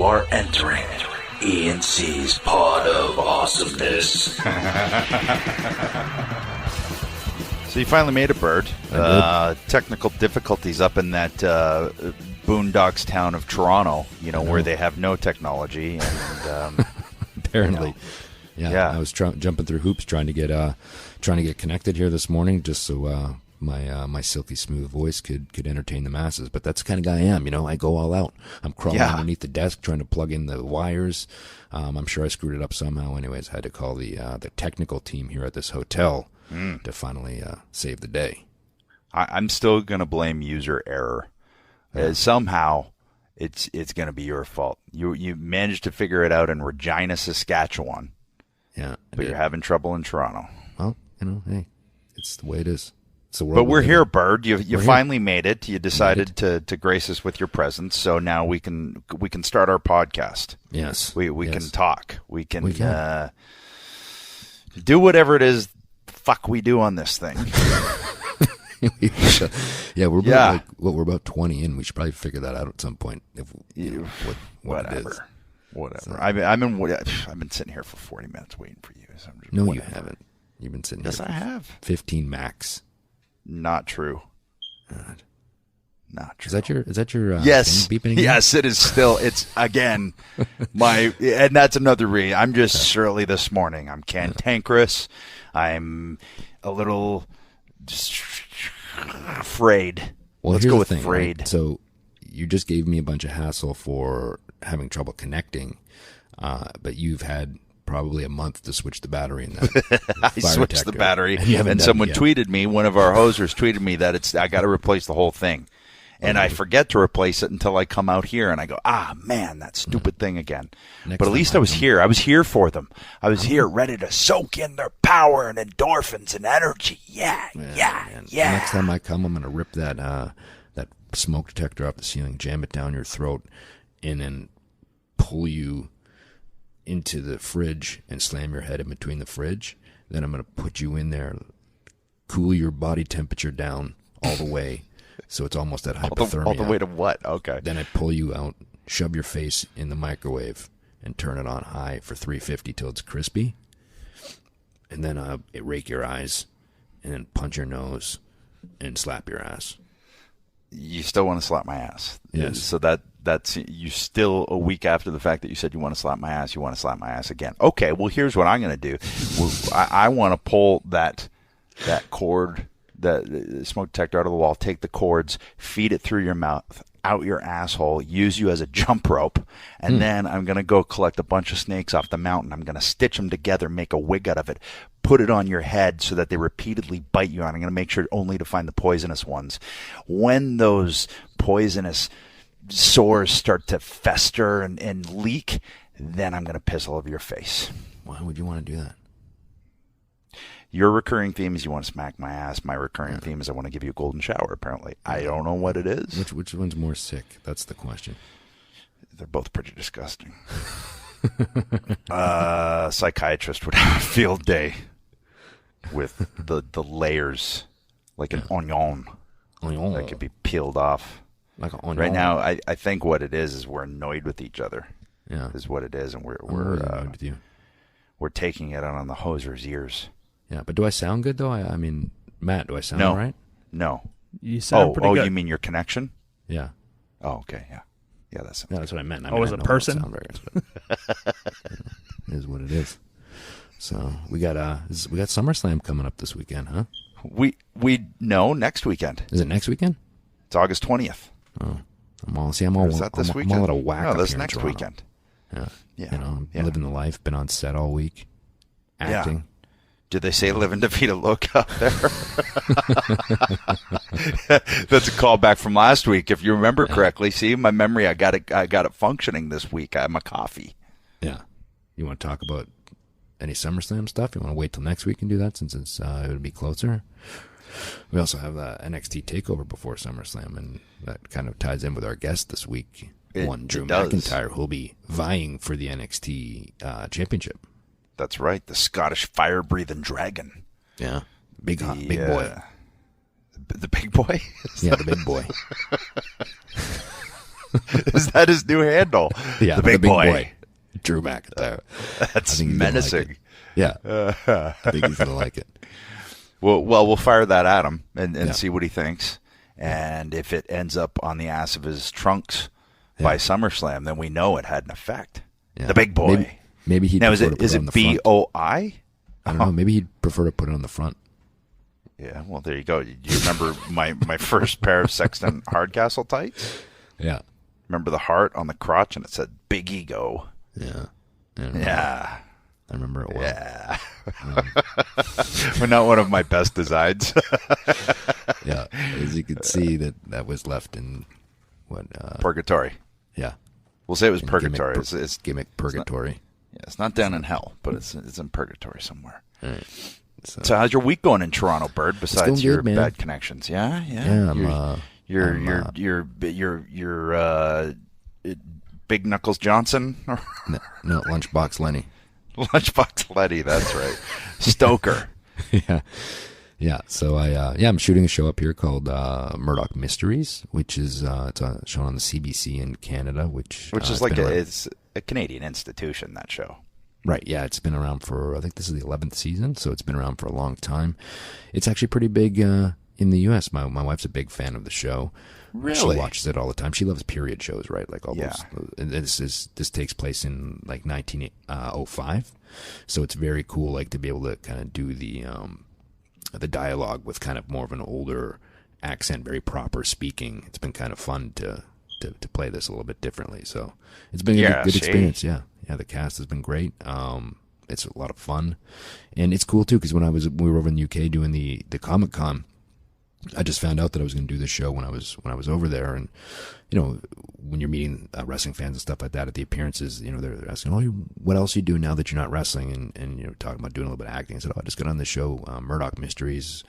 You are entering E&C's Pod of Awesomeness. So you finally made it, Bird. Technical difficulties up in that boondocks town of Toronto, where they have no technology. And apparently, I was jumping through hoops trying to get connected here this morning, just so my silky smooth voice could entertain the masses. But that's the kind of guy I am. I go all out. I'm crawling underneath the desk trying to plug in the wires. I'm sure I screwed it up somehow. Anyways, I had to call the technical team here at this hotel to finally save the day. I'm still going to blame user error. Somehow it's going to be your fault. You managed to figure it out in Regina, Saskatchewan. Yeah. But you're having trouble in Toronto. Well, hey, it's the way it is. But we're here, Bird. You finally made it. You decided to grace us with your presence, so now we can start our podcast. Yes. We can talk. We can do whatever it is fuck we do on this thing. We're about 20 in. We should probably figure that out at some point. Whatever. So, I've been sitting here for 40 minutes waiting for you. So you haven't. You've been sitting here. Yes, I have. 15 max. Not true. Not true. Is that your yes thing beeping again? Yes, it is still. It's again and that's another reason. I'm just surly this morning. I'm cantankerous. I'm a little afraid. Well, let's go with afraid. Right? So you just gave me a bunch of hassle for having trouble connecting, but you've had probably a month to switch the battery in that. I switched the battery, and someone tweeted me. One of our hosers tweeted me that I got to replace the whole thing, and I forget to replace it until I come out here, and I go, man, that stupid thing again. But at least I was here. I was here for them. I was here, ready to soak in their power and endorphins and energy. Yeah. Next time I come, I'm gonna rip that smoke detector off the ceiling, jam it down your throat, and then pull you into the fridge and slam your head in between the fridge. Then I'm going to put you in there, cool your body temperature down all the way, so it's almost at hypothermia. All the way to what? Okay. Then I pull you out, shove your face in the microwave, and turn it on high for 350 till it's crispy. And then rake your eyes, and then punch your nose, and slap your ass. You still want to slap my ass? Yes. So that's you still a week after the fact that you said you want to slap my ass. You want to slap my ass again? Okay. Well, here's what I'm going to do. I want to pull that cord, the smoke detector out of the wall. Take the cords, feed it through your mouth, out your asshole. Use you as a jump rope, and then I'm going to go collect a bunch of snakes off the mountain. I'm going to stitch them together, make a wig out of it. Put it on your head so that they repeatedly bite you, and I'm going to make sure only to find the poisonous ones. When those poisonous sores start to fester and leak, then I'm going to piss all over your face. Why would you want to do that? Your recurring theme is you want to smack my ass. My recurring theme is I want to give you a golden shower, apparently. I don't know what it is. Which one's more sick? That's the question. They're both pretty disgusting. Psychiatrist would have a field day with the layers, like an onion that could be peeled off. Like an onion. Right now, I think what it is we're annoyed with each other. Yeah, is what it is, and we're annoyed with you. We're taking it out on the hoser's ears. Yeah, but do I sound good though? I mean, Matt, do I sound all right? No. You sound pretty good. Oh, you mean your connection? Yeah. Oh, okay, yeah. Yeah, that's what I meant. As a person? It is what it is. So we got SummerSlam coming up this weekend, huh? No, next weekend. Is it next weekend? It's August 20th. Oh, I'm all out of whack. No, that's here next in Toronto. weekend. Yeah. I'm living the life. Been on set all week, acting. Yeah. Did they say live and defeat a look out there? That's a callback from last week, if you remember correctly. See, my memory, I got it functioning this week. I have my coffee. Yeah. You want to talk about any SummerSlam stuff? You want to wait till next week and do that since it'll be closer? We also have NXT Takeover before SummerSlam, and that kind of ties in with our guest this week, Drew McIntyre, who'll be vying for the NXT Championship. That's right, the Scottish fire-breathing dragon. Yeah, big boy. The big boy? Yeah, the big boy. Is that his new handle? Yeah, the big boy. Drew McIntyre. That's menacing. Yeah, I think he's gonna like it. Well, we'll fire that at him and see what he thinks. And if it ends up on the ass of his trunks by SummerSlam, then we know it had an effect. Yeah. The big boy. Maybe he'd now, prefer to put is it on it the front. BOI? I don't know. Maybe he'd prefer to put it on the front. Yeah, well, there you go. Do you remember my first pair of Sexton Hardcastle tights? Yeah. Remember the heart on the crotch, and it said Big Ego. Yeah. I remember it well. Yeah. But not one of my best designs. Yeah. As you can see, that was left in what? Purgatory. Yeah. We'll say it was purgatory. It's gimmick purgatory. It's not down in hell, but it's in purgatory somewhere. All right. So how's your week going in Toronto, Bird? Besides your good, bad connections, yeah. You're Big Knuckles Johnson. No, Lunchbox Lenny. Lunchbox Letty, that's right. Stoker. Yeah. So I'm shooting a show up here called Murdoch Mysteries, which is it's shown on the CBC in Canada, which is like it's a Canadian institution, that show. Right. Yeah, it's been around for, I think this is the 11th season, so it's been around for a long time. It's actually pretty big in the U.S. My wife's a big fan of the show. Really? She watches it all the time. She loves period shows, right? Like all those. And this takes place in like 1905, so it's very cool, like to be able to kind of do the dialogue with kind of more of an older accent, very proper speaking. It's been kind of fun to play this a little bit differently. So it's been a good experience. Yeah, the cast has been great. It's a lot of fun, and it's cool too because when we were over in the UK doing the Comic-Con, I just found out that I was going to do this show when I was over there, and when you're meeting wrestling fans and stuff like that at the appearances, they're asking, "Oh, what else are you doing now that you're not wrestling?" And talking about doing a little bit of acting. I said, "Oh, I just got on the show Murdoch Mysteries,"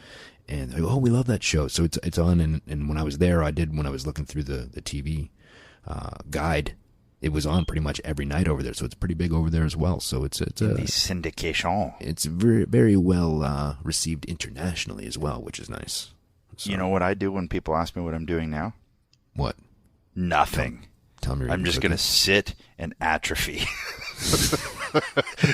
and they go, "Oh, we love that show." So it's on, and when I was there, when I was looking through the TV guide, it was on pretty much every night over there. So it's pretty big over there as well. So it's a syndication. It's very very well received internationally as well, which is nice. So, you know what I do when people ask me what I'm doing now? What? Nothing. Tell me. I'm just going to sit and atrophy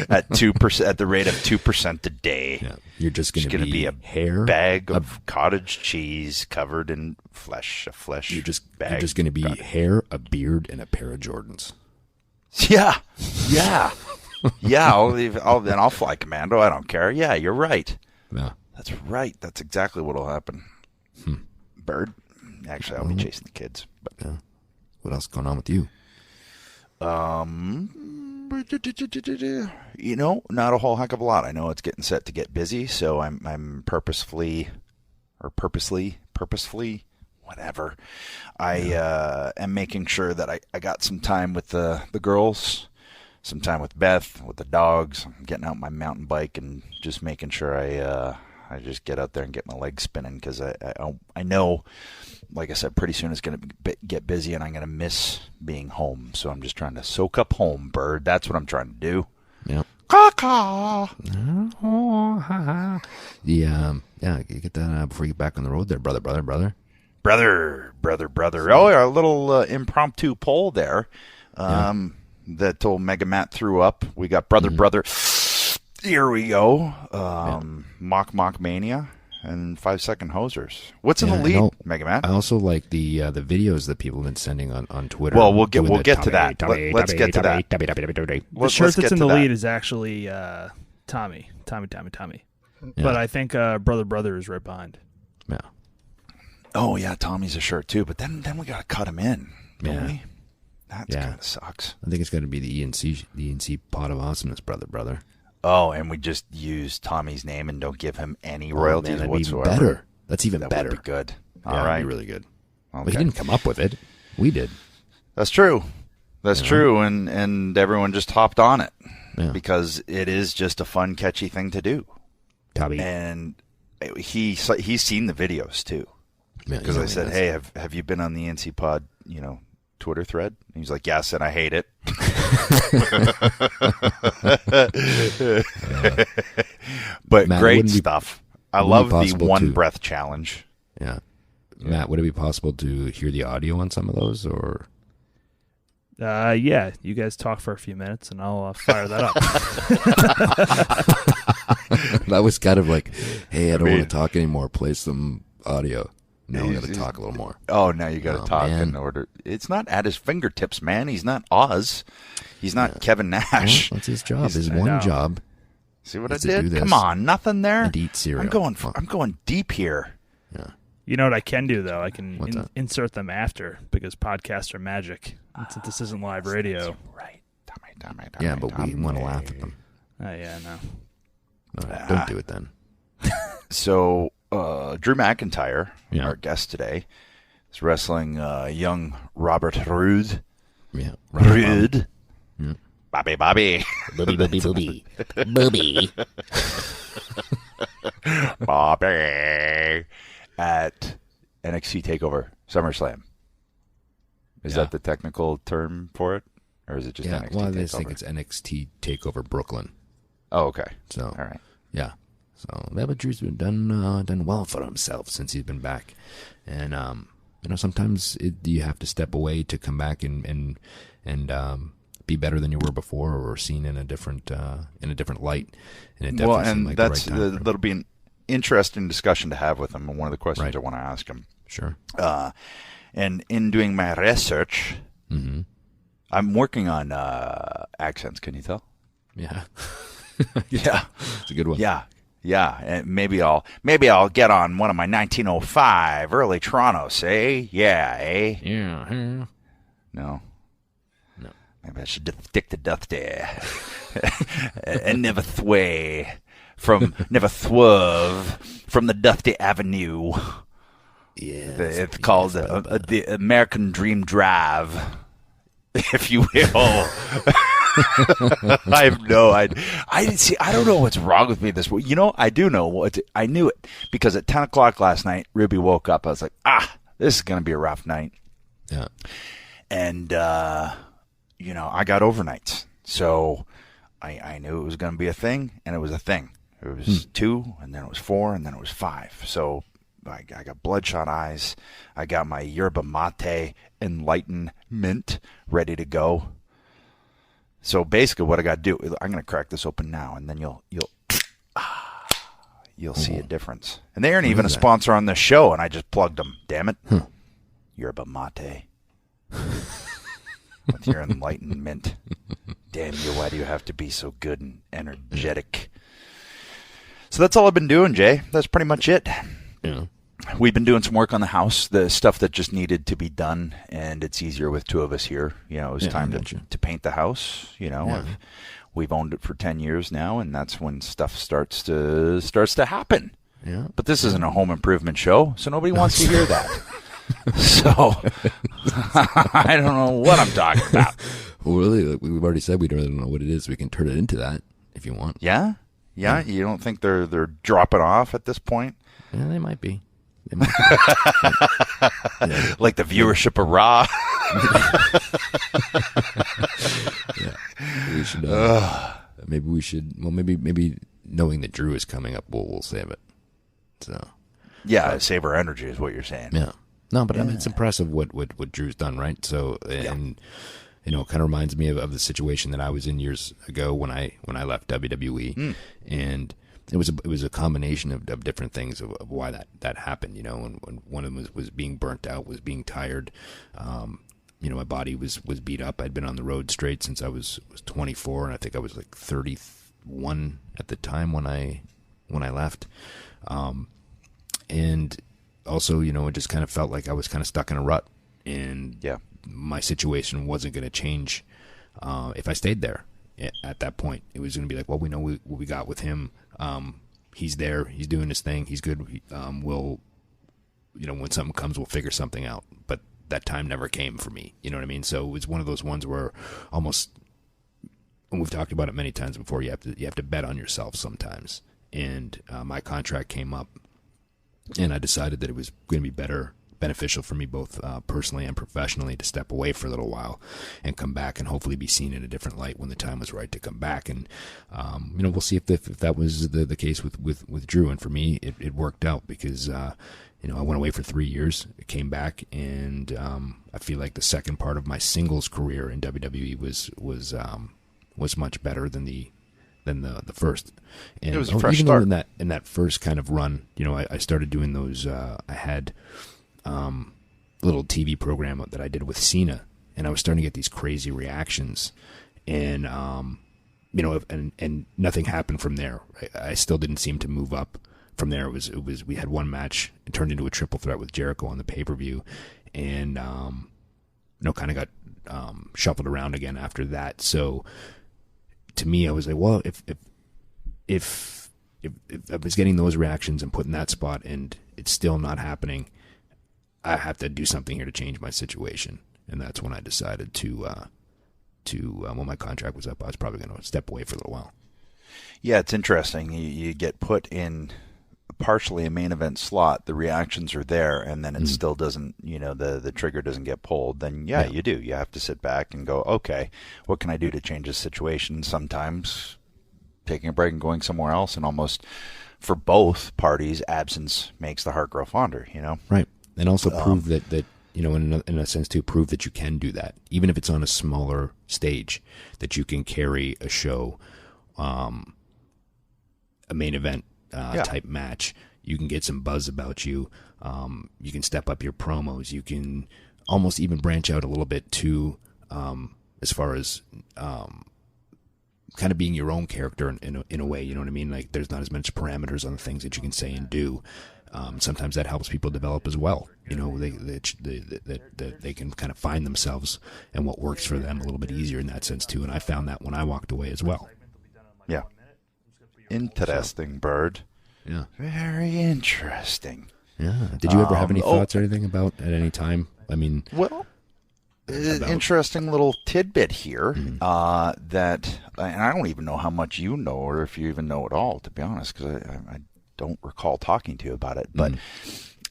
at 2%, at the rate of 2% a day. Yeah. You're just going to be a hair bag of cottage cheese covered in flesh. You're just going to be hair, a beard, and a pair of Jordans. Yeah. I'll fly commando. I don't care. Yeah, you're right. Yeah. That's right. That's exactly what will happen. Bird. Actually, I'll be chasing the kids. But what else is going on with you? Not a whole heck of a lot. I know it's getting set to get busy, so I'm purposefully, whatever. I am making sure that I got some time with the girls, some time with Beth, with the dogs. I'm getting out my mountain bike and just making sure I just get out there and get my legs spinning because I know, like I said, pretty soon it's going to get busy and I'm going to miss being home. So I'm just trying to soak up home, Bird. That's what I'm trying to do. Yeah. Caw-caw. Yeah, you get that before you get back on the road there, brother. Oh, yeah, a little impromptu poll there that old Mega Matt threw up. We got brother. Here we go. Mock Mania and 5-second hosers. What's in the lead, Mega Man? I also like the videos that people have been sending on Twitter. Well, we'll get to that. Let's get to that. The shirt that's in the lead is actually Tommy. Yeah. But I think brother is right behind. Yeah. Oh yeah, Tommy's a shirt too. But then we gotta cut him in, don't we? That kind of sucks. I think it's got to be the E&C Pod of Awesomeness, brother. Oh, and we just use Tommy's name and don't give him any royalties whatsoever. Even better. That's even better. That would be good. All right, that'd be really good. Okay. But he didn't come up with it. We did. That's true. That's true, and everyone just hopped on it because it is just a fun, catchy thing to do. Tommy. And he's seen the videos too. Because I said, "Hey, have you been on the E&C Pod, Twitter thread?" And he's like, "Yes, and I hate it." But Matt, great stuff. I love the one breath challenge. Yeah. Matt, would it be possible to hear the audio on some of those, or? Yeah, you guys talk for a few minutes, and I'll fire that up. That was kind of like, hey, I don't want to talk anymore. Play some audio. Now we got to talk a little more. Oh, now you got to talk in order. It's not at his fingertips, man. He's not Oz. He's not Kevin Nash. Well, that's his job. His one job. See what I did? Come on, nothing there. And eat cereal. I'm going deep here. Yeah. You know what I can do though? I can insert them after because podcasts are magic. And since this isn't live radio, right? Yeah, but we want to laugh at them. Yeah, no. Don't do it then. So, Drew McIntyre, our guest today, is wrestling young Robert Roode. Yeah, Roode. Yeah. Bobby. Booby. Bobby. At NXT Takeover SummerSlam. Is that the technical term for it? Or is it just NXT Takeover? Well, I think it's NXT Takeover Brooklyn. Oh, okay. So, all right. Yeah. So, but Drew's been done well for himself since he's been back. And, sometimes you have to step away to come back and be better than you were before or seen in a different light. And it definitely seemed like the right time. That'll be an interesting discussion to have with him, and one of the questions I want to ask him. Sure. And in doing my research, I'm working on accents. Can you tell? Yeah. Yeah. It's a good one. Yeah. And maybe I'll get on one of my 1905 early Torontos, eh? Yeah, eh? Yeah. No. Maybe I should stick to Dusty and never swerve from the Dusty Avenue. Yeah, it's called the American Dream Drive, if you will. I have no idea. I don't know what's wrong with me this week. I do know I knew it because at 10 o'clock last night, Ruby woke up. I was like, this is going to be a rough night. Yeah. And, I got overnights. So I knew it was going to be a thing, and it was a thing. It was 2, and then it was 4, and then it was 5. So I got bloodshot eyes. I got my yerba mate enlightenment ready to go. So basically what I got to do, I'm going to crack this open now, and then you'll see a difference. And they aren't even a sponsor on this show, and I just plugged them. Damn it. Yerba mate. With your enlightenment. Damn you, why do you have to be so good and energetic? So that's all I've been doing, Jay. That's pretty much it. Yeah. We've been doing some work on the house, the stuff that just needed to be done, and it's easier with 2 of us here. It was time to paint the house. We've owned it for 10 years now, and that's when stuff starts to happen. Yeah. But this isn't a home improvement show, so nobody wants to hear that. So I don't know what I'm talking about. Well, really, we've already said we don't know what it is. We can turn it into that if you want. Yeah? Yeah? You don't think they're dropping off at this point? Yeah, they might be. Like the viewership of Raw. We should. Maybe we should. Well, maybe knowing that Drew is coming up, we'll save it. So. Yeah, save our energy is what you're saying. Yeah. No, but I mean, it's impressive what Drew's done, right? So, and it kind of reminds me of the situation that I was in years ago when I left WWE, and it was a combination of different things of why that happened. And one of them was being burnt out, was being tired. My body was beat up. I'd been on the road straight since I was 24, and I think I was like 31 at the time when I left. And also, it just kind of felt like I was kind of stuck in a rut, and my situation wasn't going to change if I stayed there. At that point, it was going to be like, well, we know what we got with him. He's there. He's doing his thing. He's good. We'll, when something comes, we'll figure something out. But that time never came for me. You know what I mean? So it was one of those ones where almost, and we've talked about it many times before, you have to bet on yourself sometimes. And my contract came up, and I decided that it was going to be beneficial for me both personally and professionally to step away for a little while and come back and hopefully be seen in a different light when the time was right to come back. And we'll see if that was the case with Drew. And for me, it worked out because I went away for 3 years, came back, and I feel like the second part of my singles career in WWE was much better than the first. And it was a fresh start. In that first kind of run, I started doing those. I had little TV program that I did with Cena, and I was starting to get these crazy reactions, and and nothing happened from there. I still didn't seem to move up. From there, it was we had one match. It turned into a triple threat with Jericho on the pay-per-view, and kind of got shuffled around again after that. So to me, I was like, well, if I was getting those reactions and put in that spot, and it's still not happening, I have to do something here to change my situation. And that's when I decided to when my contract was up, I was probably going to step away for a little while. Yeah, it's interesting. You get put in partially a main event slot, the reactions are there, and then it still doesn't, the trigger doesn't get pulled, then you do. You have to sit back and go, okay, what can I do to change this situation? Sometimes taking a break and going somewhere else, and almost for both parties, absence makes the heart grow fonder, Right. And also prove that in a sense to prove that you can do that, even if it's on a smaller stage, that you can carry a show, a main event type match. You can get some buzz about you. You can step up your promos. You can almost even branch out a little bit to as far as kind of being your own character in a way. You know what I mean? Like there's not as much parameters on the things that you can say and do. Sometimes that helps people develop as well. They can kind of find themselves and what works for them a little bit easier in that sense too. And I found that when I walked away as well. Yeah. Interesting, Bird. Yeah. Very interesting. Yeah. Did you ever have any thoughts or anything about at any time? I mean, well, interesting little tidbit here that, and I don't even know how much you know or if you even know at all, to be honest, because I don't recall talking to you about it. But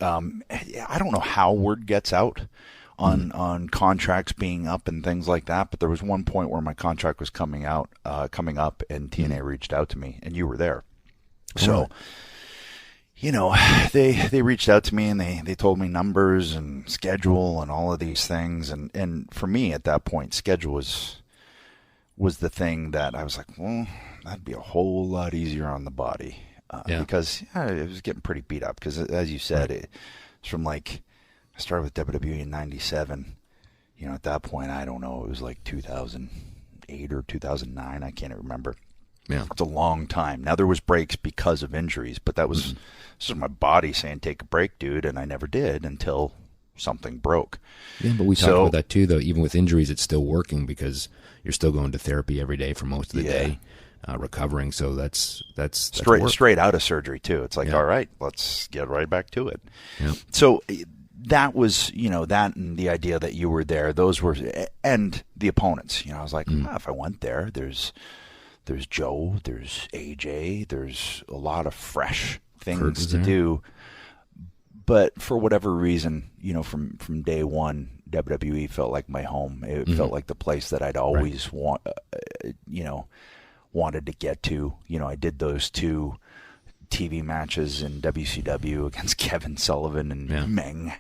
I don't know how word gets out on contracts being up and things like that. But there was one point where my contract was coming up, and TNA reached out to me, and you were there. So, they reached out to me and they told me numbers and schedule and all of these things. And for me at that point, schedule was the thing that I was like, well, that'd be a whole lot easier on the body. Because it was getting pretty beat up. Because as you said, it's from like, I started with WWE in 97. At that point, I don't know, it was like 2008 or 2009. I can't remember. Yeah. It's a long time. Now, there was breaks because of injuries, but that was this was my body saying, take a break, dude, and I never did until something broke. Yeah, but we talked about that too, though. Even with injuries, it's still working because you're still going to therapy every day for most of the day, recovering. So that's straight out of surgery too. It's like, all right, let's get right back to it. Yeah. So that was, that and the idea that you were there, those were, and the opponents. I was like, if I went there, there's Joe, there's AJ, there's a lot of fresh things to do. But for whatever reason, from day one, WWE felt like my home. It felt like the place that I'd always wanted to get to. I did those 2 TV matches in WCW against Kevin Sullivan and Meng.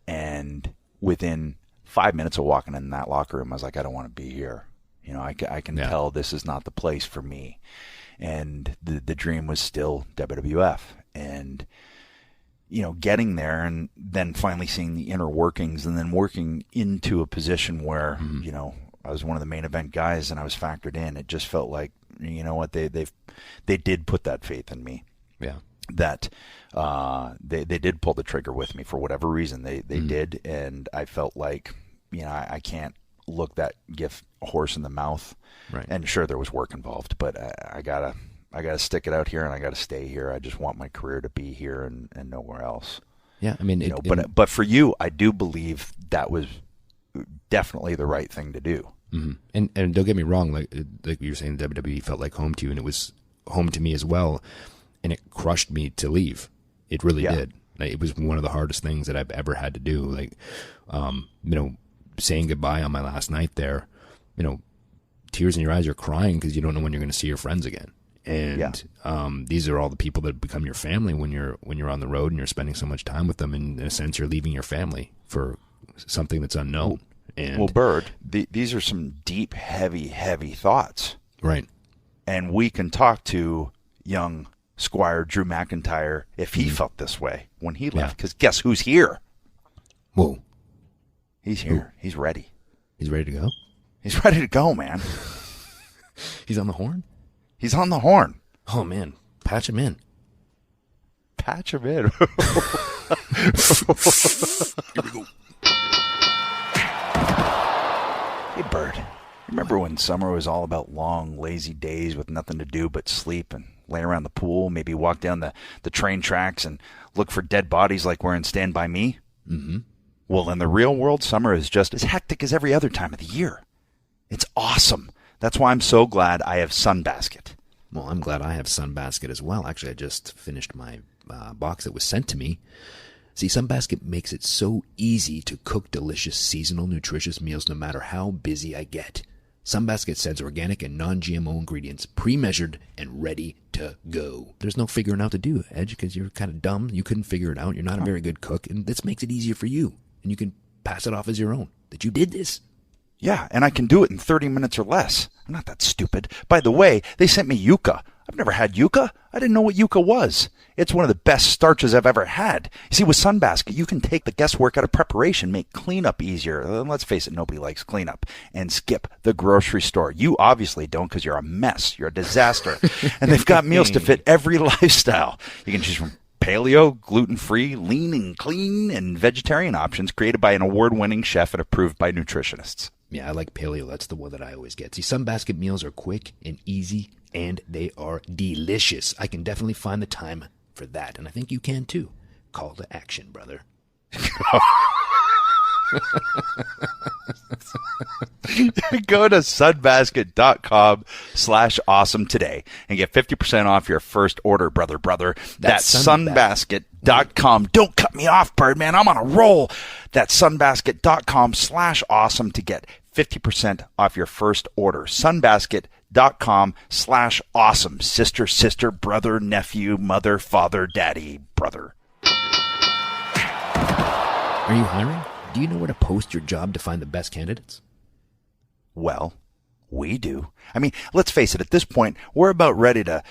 And within 5 minutes of walking in that locker room, I was like, I don't want to be here. I can tell this is not the place for me. And the dream was still WWF. And, getting there and then finally seeing the inner workings and then working into a position where, I was one of the main event guys and I was factored in. It just felt like, what, they did put that faith in me. Yeah. That they did pull the trigger with me for whatever reason. They did. And I felt like, I can't look that gift horse in the mouth. Right. And sure, there was work involved, but I gotta stick it out here and I gotta stay here. I just want my career to be here and nowhere else. Yeah. I mean, but for you, I do believe that was definitely the right thing to do. Mm-hmm. And don't get me wrong, like you were saying, WWE felt like home to you, and it was home to me as well. And it crushed me to leave. It really did. Like, it was one of the hardest things that I've ever had to do. Like, saying goodbye on my last night there, tears in your eyes, you're crying because you don't know when you're going to see your friends again. And these are all the people that become your family when you're on the road and you're spending so much time with them. And in a sense, you're leaving your family for something that's unknown. Well, Bird, these are some deep, heavy thoughts. Right. And we can talk to young Squire Drew McIntyre if he felt this way when he left. Because guess who's here? Whoa. He's here. He's ready. He's ready to go? He's ready to go, man. He's on the horn? He's on the horn. Oh, man. Patch him in. Patch him in. Here we go. Hey, Bird. Remember when summer was all about long, lazy days with nothing to do but sleep and lay around the pool, maybe walk down the train tracks and look for dead bodies like we're in Stand By Me? Mm-hmm. Well, in the real world, summer is just as hectic as every other time of the year. It's awesome. That's why I'm so glad I have Sunbasket. Well, I'm glad I have Sunbasket as well. Actually, I just finished my box that was sent to me. See, Sunbasket makes it so easy to cook delicious, seasonal, nutritious meals no matter how busy I get. Sunbasket sends organic and non-GMO ingredients, pre-measured and ready to go. There's no figuring out to do, Edge, because you're kind of dumb. You couldn't figure it out. You're not a very good cook, and this makes it easier for you. And you can pass it off as your own, that you did this. Yeah, and I can do it in 30 minutes or less. I'm not that stupid. By the way, they sent me yucca. I've never had yucca. I didn't know what yucca was. It's one of the best starches I've ever had. You see, with Sunbasket, you can take the guesswork out of preparation, make cleanup easier. Let's face it, nobody likes cleanup. And skip the grocery store. You obviously don't because you're a mess. You're a disaster. And they've got meals to fit every lifestyle. You can choose from paleo, gluten-free, lean and clean, and vegetarian options created by an award-winning chef and approved by nutritionists. Yeah, I like paleo. That's the one that I always get. See, Sunbasket meals are quick and easy, and they are delicious. I can definitely find the time for that, and I think you can too. Call to action, brother. Go to sunbasket.com/awesome today and get 50% off your first order, brother. That's sunbasket.com. Don't cut me off, Birdman. I'm on a roll. That's sunbasket.com/awesome to get 50% off your first order. Sunbasket.com/awesome. Sister, brother, nephew, mother, father, daddy, brother. Are you hiring? Do you know where to post your job to find the best candidates? Well, we do. I mean, let's face it, at this point, we're about ready to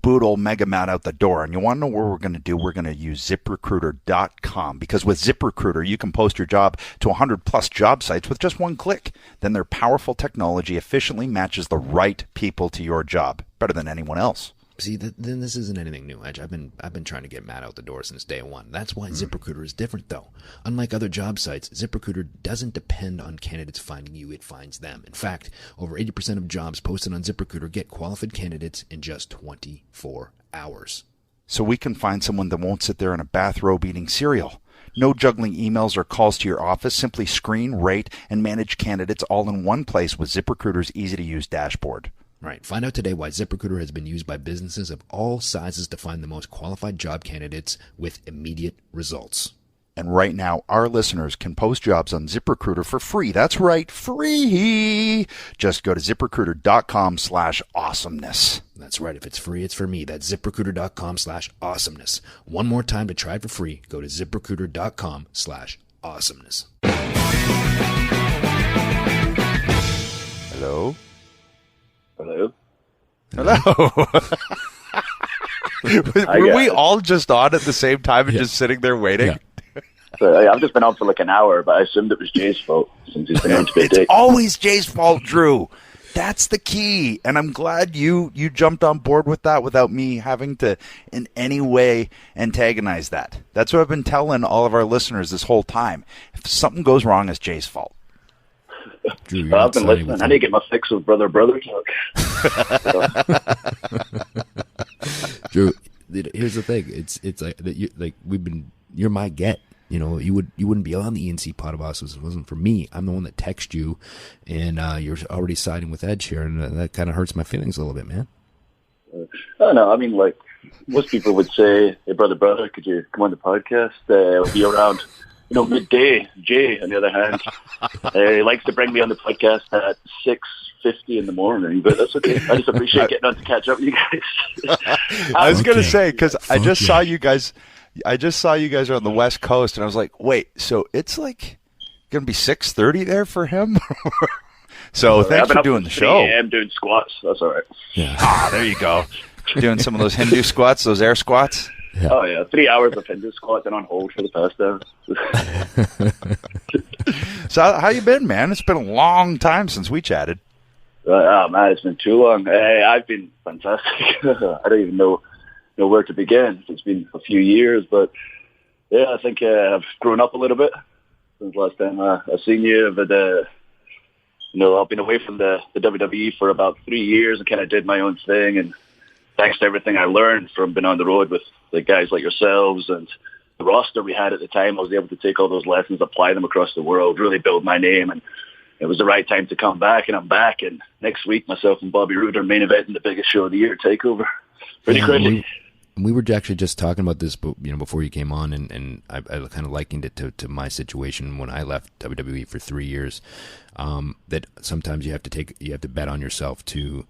boot old Mega Matt out the door. And you want to know what we're going to do? We're going to use ZipRecruiter.com, because with ZipRecruiter, you can post your job to 100-plus job sites with just one click. Then their powerful technology efficiently matches the right people to your job, better than anyone else. See, then this isn't anything new, Edge. I've been trying to get Matt out the door since day one. That's why ZipRecruiter is different, though. Unlike other job sites, ZipRecruiter doesn't depend on candidates finding you; it finds them. In fact, over 80% of jobs posted on ZipRecruiter get qualified candidates in just 24 hours. So we can find someone that won't sit there in a bathrobe eating cereal. No juggling emails or calls to your office. Simply screen, rate, and manage candidates all in one place with ZipRecruiter's easy-to-use dashboard. Right. Find out today why ZipRecruiter has been used by businesses of all sizes to find the most qualified job candidates with immediate results. And right now, our listeners can post jobs on ZipRecruiter for free. That's right, free. Just go to ZipRecruiter.com/awesomeness. That's right. If it's free, it's for me. That's ZipRecruiter.com/awesomeness. One more time to try it for free. Go to ZipRecruiter.com/awesomeness. Hello? Hello? Were we all just on at the same time and just sitting there waiting? Yeah. So, I've just been on for like an hour, but I assumed it was Jay's fault since he's been on to be It's always Jay's fault, Drew. That's the key. And I'm glad you jumped on board with that without me having to in any way antagonize that. That's what I've been telling all of our listeners this whole time. If something goes wrong, it's Jay's fault. Drew, I've been listening. I need to get my fix with brother talk. Drew, here's the thing. It's like that. You're my get. You know, you wouldn't be on the E&C Pod of Awesomeness if it wasn't for me. I'm the one that texted you, and you're already siding with Edge here, and that kind of hurts my feelings a little bit, man. I don't know. I mean, like most people would say, "Hey, brother, could you come on the podcast?" It'll be around, midday. Jay, on the other hand, he likes to bring me on the podcast at 8:50 in the morning, but that's okay. I just appreciate getting on to catch up with you guys. I was going to say, because I just saw you guys are on the West Coast, and I was like, wait, so it's like going to be 6:30 there for him? So thanks for doing the show. I'm doing squats. That's all right. Yeah. There you go. Doing some of those Hindu squats, those air squats. Yeah. Oh yeah, 3 hours of Hindu squats and on hold for the past hour. So how you been, man? It's been a long time since we chatted. Oh man, it's been too long. I've been fantastic. I don't even know where to begin. It's been a few years, but yeah, I think I've grown up a little bit since last time I've seen you. But I've been away from the WWE for about 3 years and kind of did my own thing. And thanks to everything I learned from being on the road with the guys like yourselves and the roster we had at the time, I was able to take all those lessons, apply them across the world, really build my name. And it was the right time to come back, and I'm back. And next week, myself and Bobby Roode are main eventing the biggest show of the year, Takeover. Pretty crazy. We were actually just talking about this, before you came on, and I kind of likened it to my situation when I left WWE for 3 years. That sometimes you have to bet on yourself to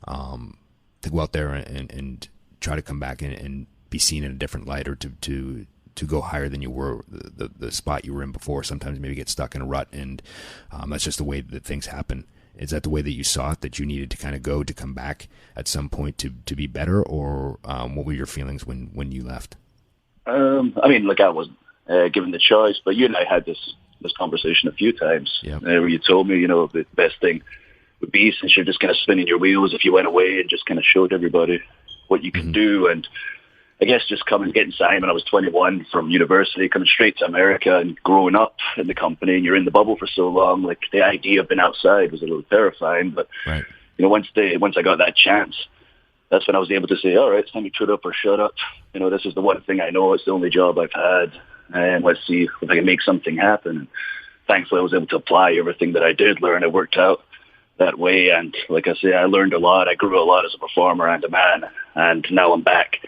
go out there and try to come back and be seen in a different light, or to go higher than you were the spot you were in before. Sometimes maybe get stuck in a rut, and that's just the way that things happen. Is that the way that you saw it, that you needed to kind of go to come back at some point to be better, or what were your feelings when you left? I wasn't given the choice, but you and I had this conversation a few times. Yep. Where you told me, the best thing would be, since you're just kind of spinning your wheels, if you went away and just kind of showed everybody what you can do. And I guess just getting signed when I was 21 from university, coming straight to America and growing up in the company, and you're in the bubble for so long, like the idea of being outside was a little terrifying. But, right. Once I got that chance, that's when I was able to say, all right, it's time to shut up or shut up. This is the one thing I know. It's the only job I've had. And let's see if I can make something happen. And thankfully, I was able to apply everything that I did learn. It worked out that way. And like I say, I learned a lot. I grew a lot as a performer and a man. And now I'm back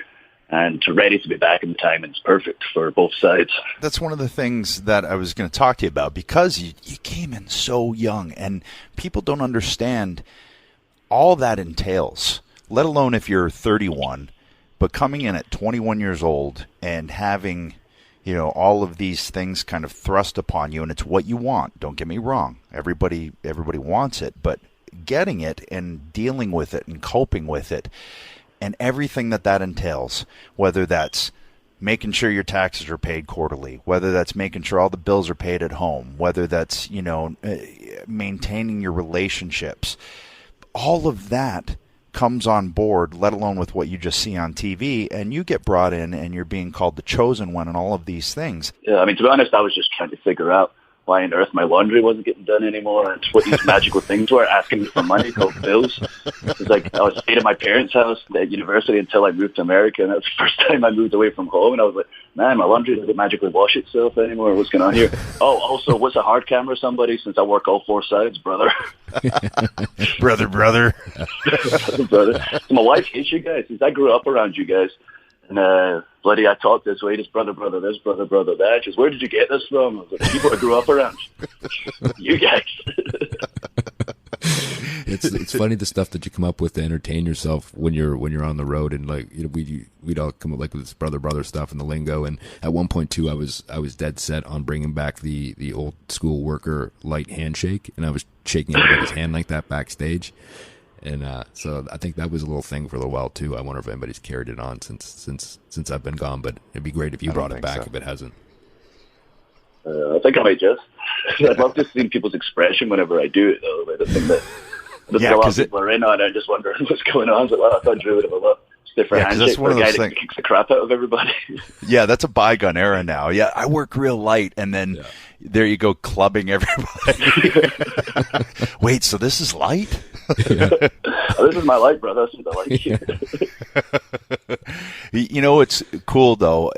and ready to be back in the time. And it's perfect for both sides. That's one of the things that I was going to talk to you about, because you came in so young, and people don't understand all that entails, let alone if you're 31, but coming in at 21 years old and having, all of these things kind of thrust upon you, and it's what you want. Don't get me wrong. Everybody wants it, but getting it and dealing with it and coping with it and everything that entails, whether that's making sure your taxes are paid quarterly, whether that's making sure all the bills are paid at home, whether that's, maintaining your relationships, all of that comes on board, let alone with what you just see on TV, and you get brought in and you're being called the chosen one and all of these things. Yeah, to be honest, I was just trying to figure out why on earth my laundry wasn't getting done anymore, and what these magical things were, asking me for money called bills. It's like I was staying at my parents' house at university until I moved to America, and that was the first time I moved away from home, and I was like, man, my laundry doesn't magically wash itself anymore. What's going on here? Oh, also, what's a hard camera, somebody, since I work all four sides, brother? brother. So my wife hates you guys, since I grew up around you guys. And bloody, I talk this way, this brother, this brother, that. Just, where did you get this from? I was like, people I grew up around. You guys. It's funny the stuff that you come up with to entertain yourself when you're on the road, and we'd all come up like with this brother stuff and the lingo. And at one point too, I was dead set on bringing back the old school worker light handshake, and I was shaking everybody's hand like that backstage. And so I think that was a little thing for a little while too. I wonder if anybody's carried it on since I've been gone, but it'd be great if you brought it back if it hasn't. I think I might just. I'd love to see people's expression whenever I do it, though. But I think that a lot of people are in on it and just wondering what's going on. So, I thought Drew would have a lot different handshake for a guy that kicks the crap out of everybody. Yeah, that's a bygone era now. Yeah, I work real light, and then there you go, clubbing everybody. Wait, so this is light? This is my light, brother. This is the light. It's cool though.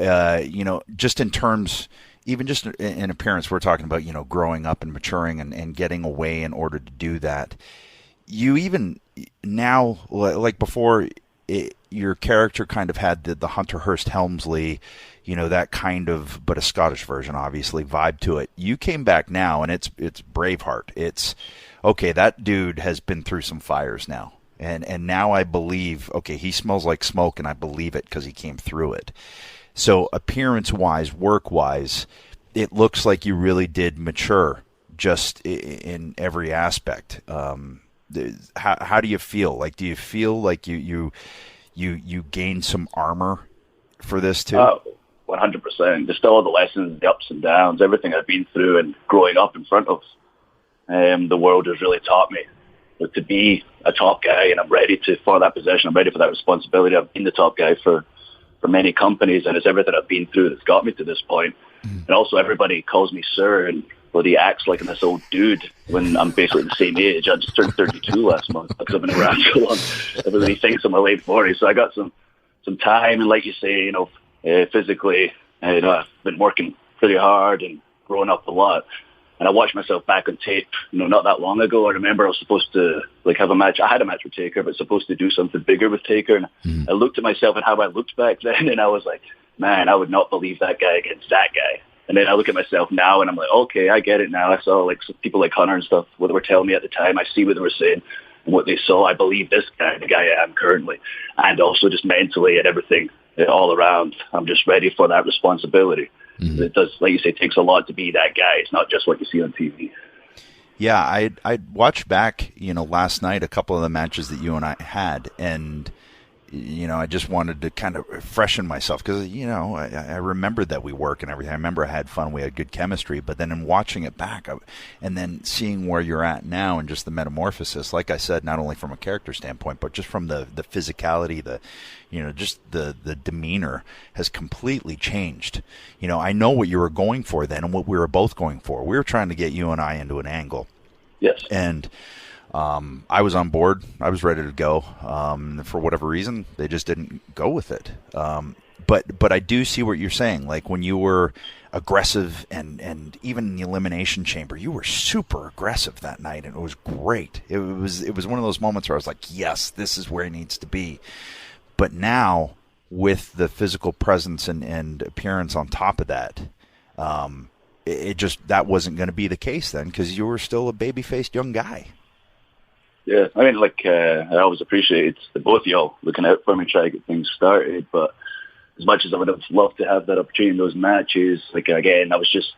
Just in terms, even just in appearance, we're talking about growing up and maturing and getting away in order to do that. You even now, like before, your character kind of had the Hunter Hearst Helmsley, that kind of, but a Scottish version, obviously, vibe to it. You came back now, and it's Braveheart. It's, okay, that dude has been through some fires now. And now I believe, okay, he smells like smoke, and I believe it because he came through it. So appearance-wise, work-wise, it looks like you really did mature just in every aspect. How do you feel? Like, do you feel like you gained some armor for this too? 100%. Just all the lessons, the ups and downs, everything I've been through and growing up in front of the world has really taught me to be a top guy, and I'm ready for that position. I'm ready for that responsibility. I've been the top guy for many companies, and it's everything I've been through that's got me to this point. And also everybody calls me sir, and he acts like this old dude when I'm basically the same age. I just turned 32 last month because I've been around so long. Everybody thinks I'm a late 40s, so I got some time, and like you say, physically, I've been working pretty hard and growing up a lot. And I watched myself back on tape, not that long ago. I remember I was supposed to have a match. I had a match with Taker, but supposed to do something bigger with Taker. And I looked at myself and how I looked back then, and I was like, man, I would not believe that guy against that guy. And then I look at myself now, and I'm like, okay, I get it now. I saw some people like Hunter and stuff, what they were telling me at the time. I see what they were saying and what they saw. I believe this guy, the guy I am currently, and also just mentally and everything all around. I'm just ready for that responsibility. It does, like you say, it takes a lot to be that guy. It's not just what you see on TV. Yeah, I watched back, last night a couple of the matches that you and I had, and I just wanted to kind of freshen myself because I remembered that we work and everything. I remember I had fun, we had good chemistry, but then in watching it back and then seeing where you're at now and just the metamorphosis, like I said, not only from a character standpoint, but just from the physicality, just the demeanor has completely changed. I know what you were going for then and what we were both going for. We were trying to get you and I into an angle. Yes. And I was on board. I was ready to go. For whatever reason, they just didn't go with it. But I do see what you're saying. Like when you were aggressive and even in the Elimination Chamber, you were super aggressive that night, and it was great. It was one of those moments where I was like, yes, this is where he needs to be. But now, with the physical presence and appearance on top of that, that wasn't going to be the case then because you were still a baby-faced young guy. Yeah, I mean, I always appreciate the both of y'all looking out for me, trying to get things started. But as much as I would have loved to have that opportunity in those matches, again, I was just,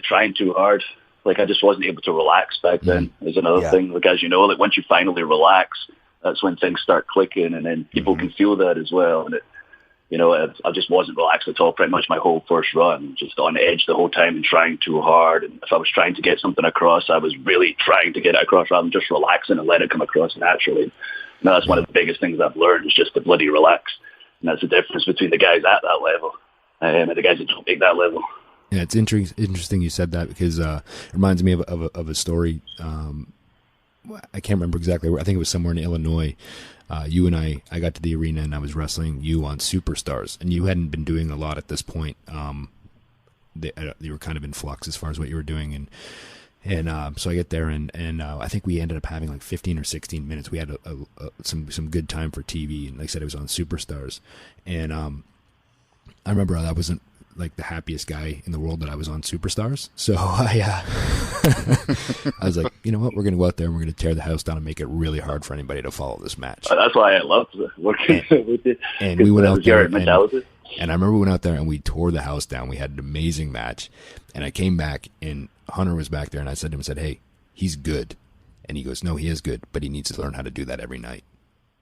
trying too hard. I just wasn't able to relax back then. Is another thing. As you know, once you finally relax, that's when things start clicking, and then people can feel that as well. And I just wasn't relaxed at all pretty much my whole first run, just on edge the whole time and trying too hard. And if I was trying to get something across, I was really trying to get it across rather than just relaxing and let it come across naturally. That's one of the biggest things I've learned is just to bloody relax. And that's the difference between the guys at that level and the guys that don't make that level. Yeah, it's interesting you said that because it reminds me of a story. I can't remember exactly where. I think it was somewhere in Illinois. You and I got to the arena and I was wrestling you on Superstars, and you hadn't been doing a lot at this point. You were kind of in flux as far as what you were doing, and so I get there and I think we ended up having 15 or 16 minutes. We had some good time for TV, and like I said, it was on Superstars, and I remember I wasn't the happiest guy in the world that I was on Superstars. So I was like, you know what, we're going to go out there and we're going to tear the house down and make it really hard for anybody to follow this match. That's why I loved working with it. And we went out there and I remember we went out there and we tore the house down. We had an amazing match, and I came back and Hunter was back there, and I said to him, hey, he's good. And he goes, no, he is good, but he needs to learn how to do that every night.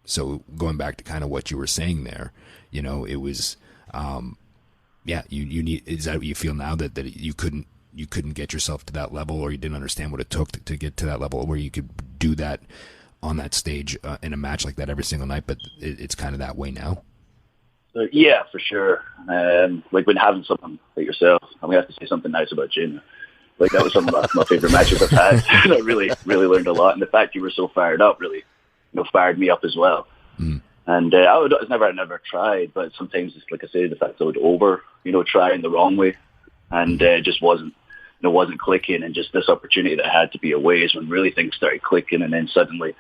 So going back to kind of what you were saying there, it was, you need. Is that what you feel now that you couldn't get yourself to that level, or you didn't understand what it took to get to that level where you could do that on that stage in a match like that every single night? But it's kind of that way now. Yeah, for sure. When having someone like yourself, I'm gonna have to say something nice about Jim. That was some of my favorite matches I've had. I really, really learned a lot, and the fact you were so fired up really, fired me up as well. And I never tried, but sometimes it's like I say, the fact I would try in the wrong way, and it just wasn't clicking. And just this opportunity that I had to be away is when really things started clicking, and then suddenly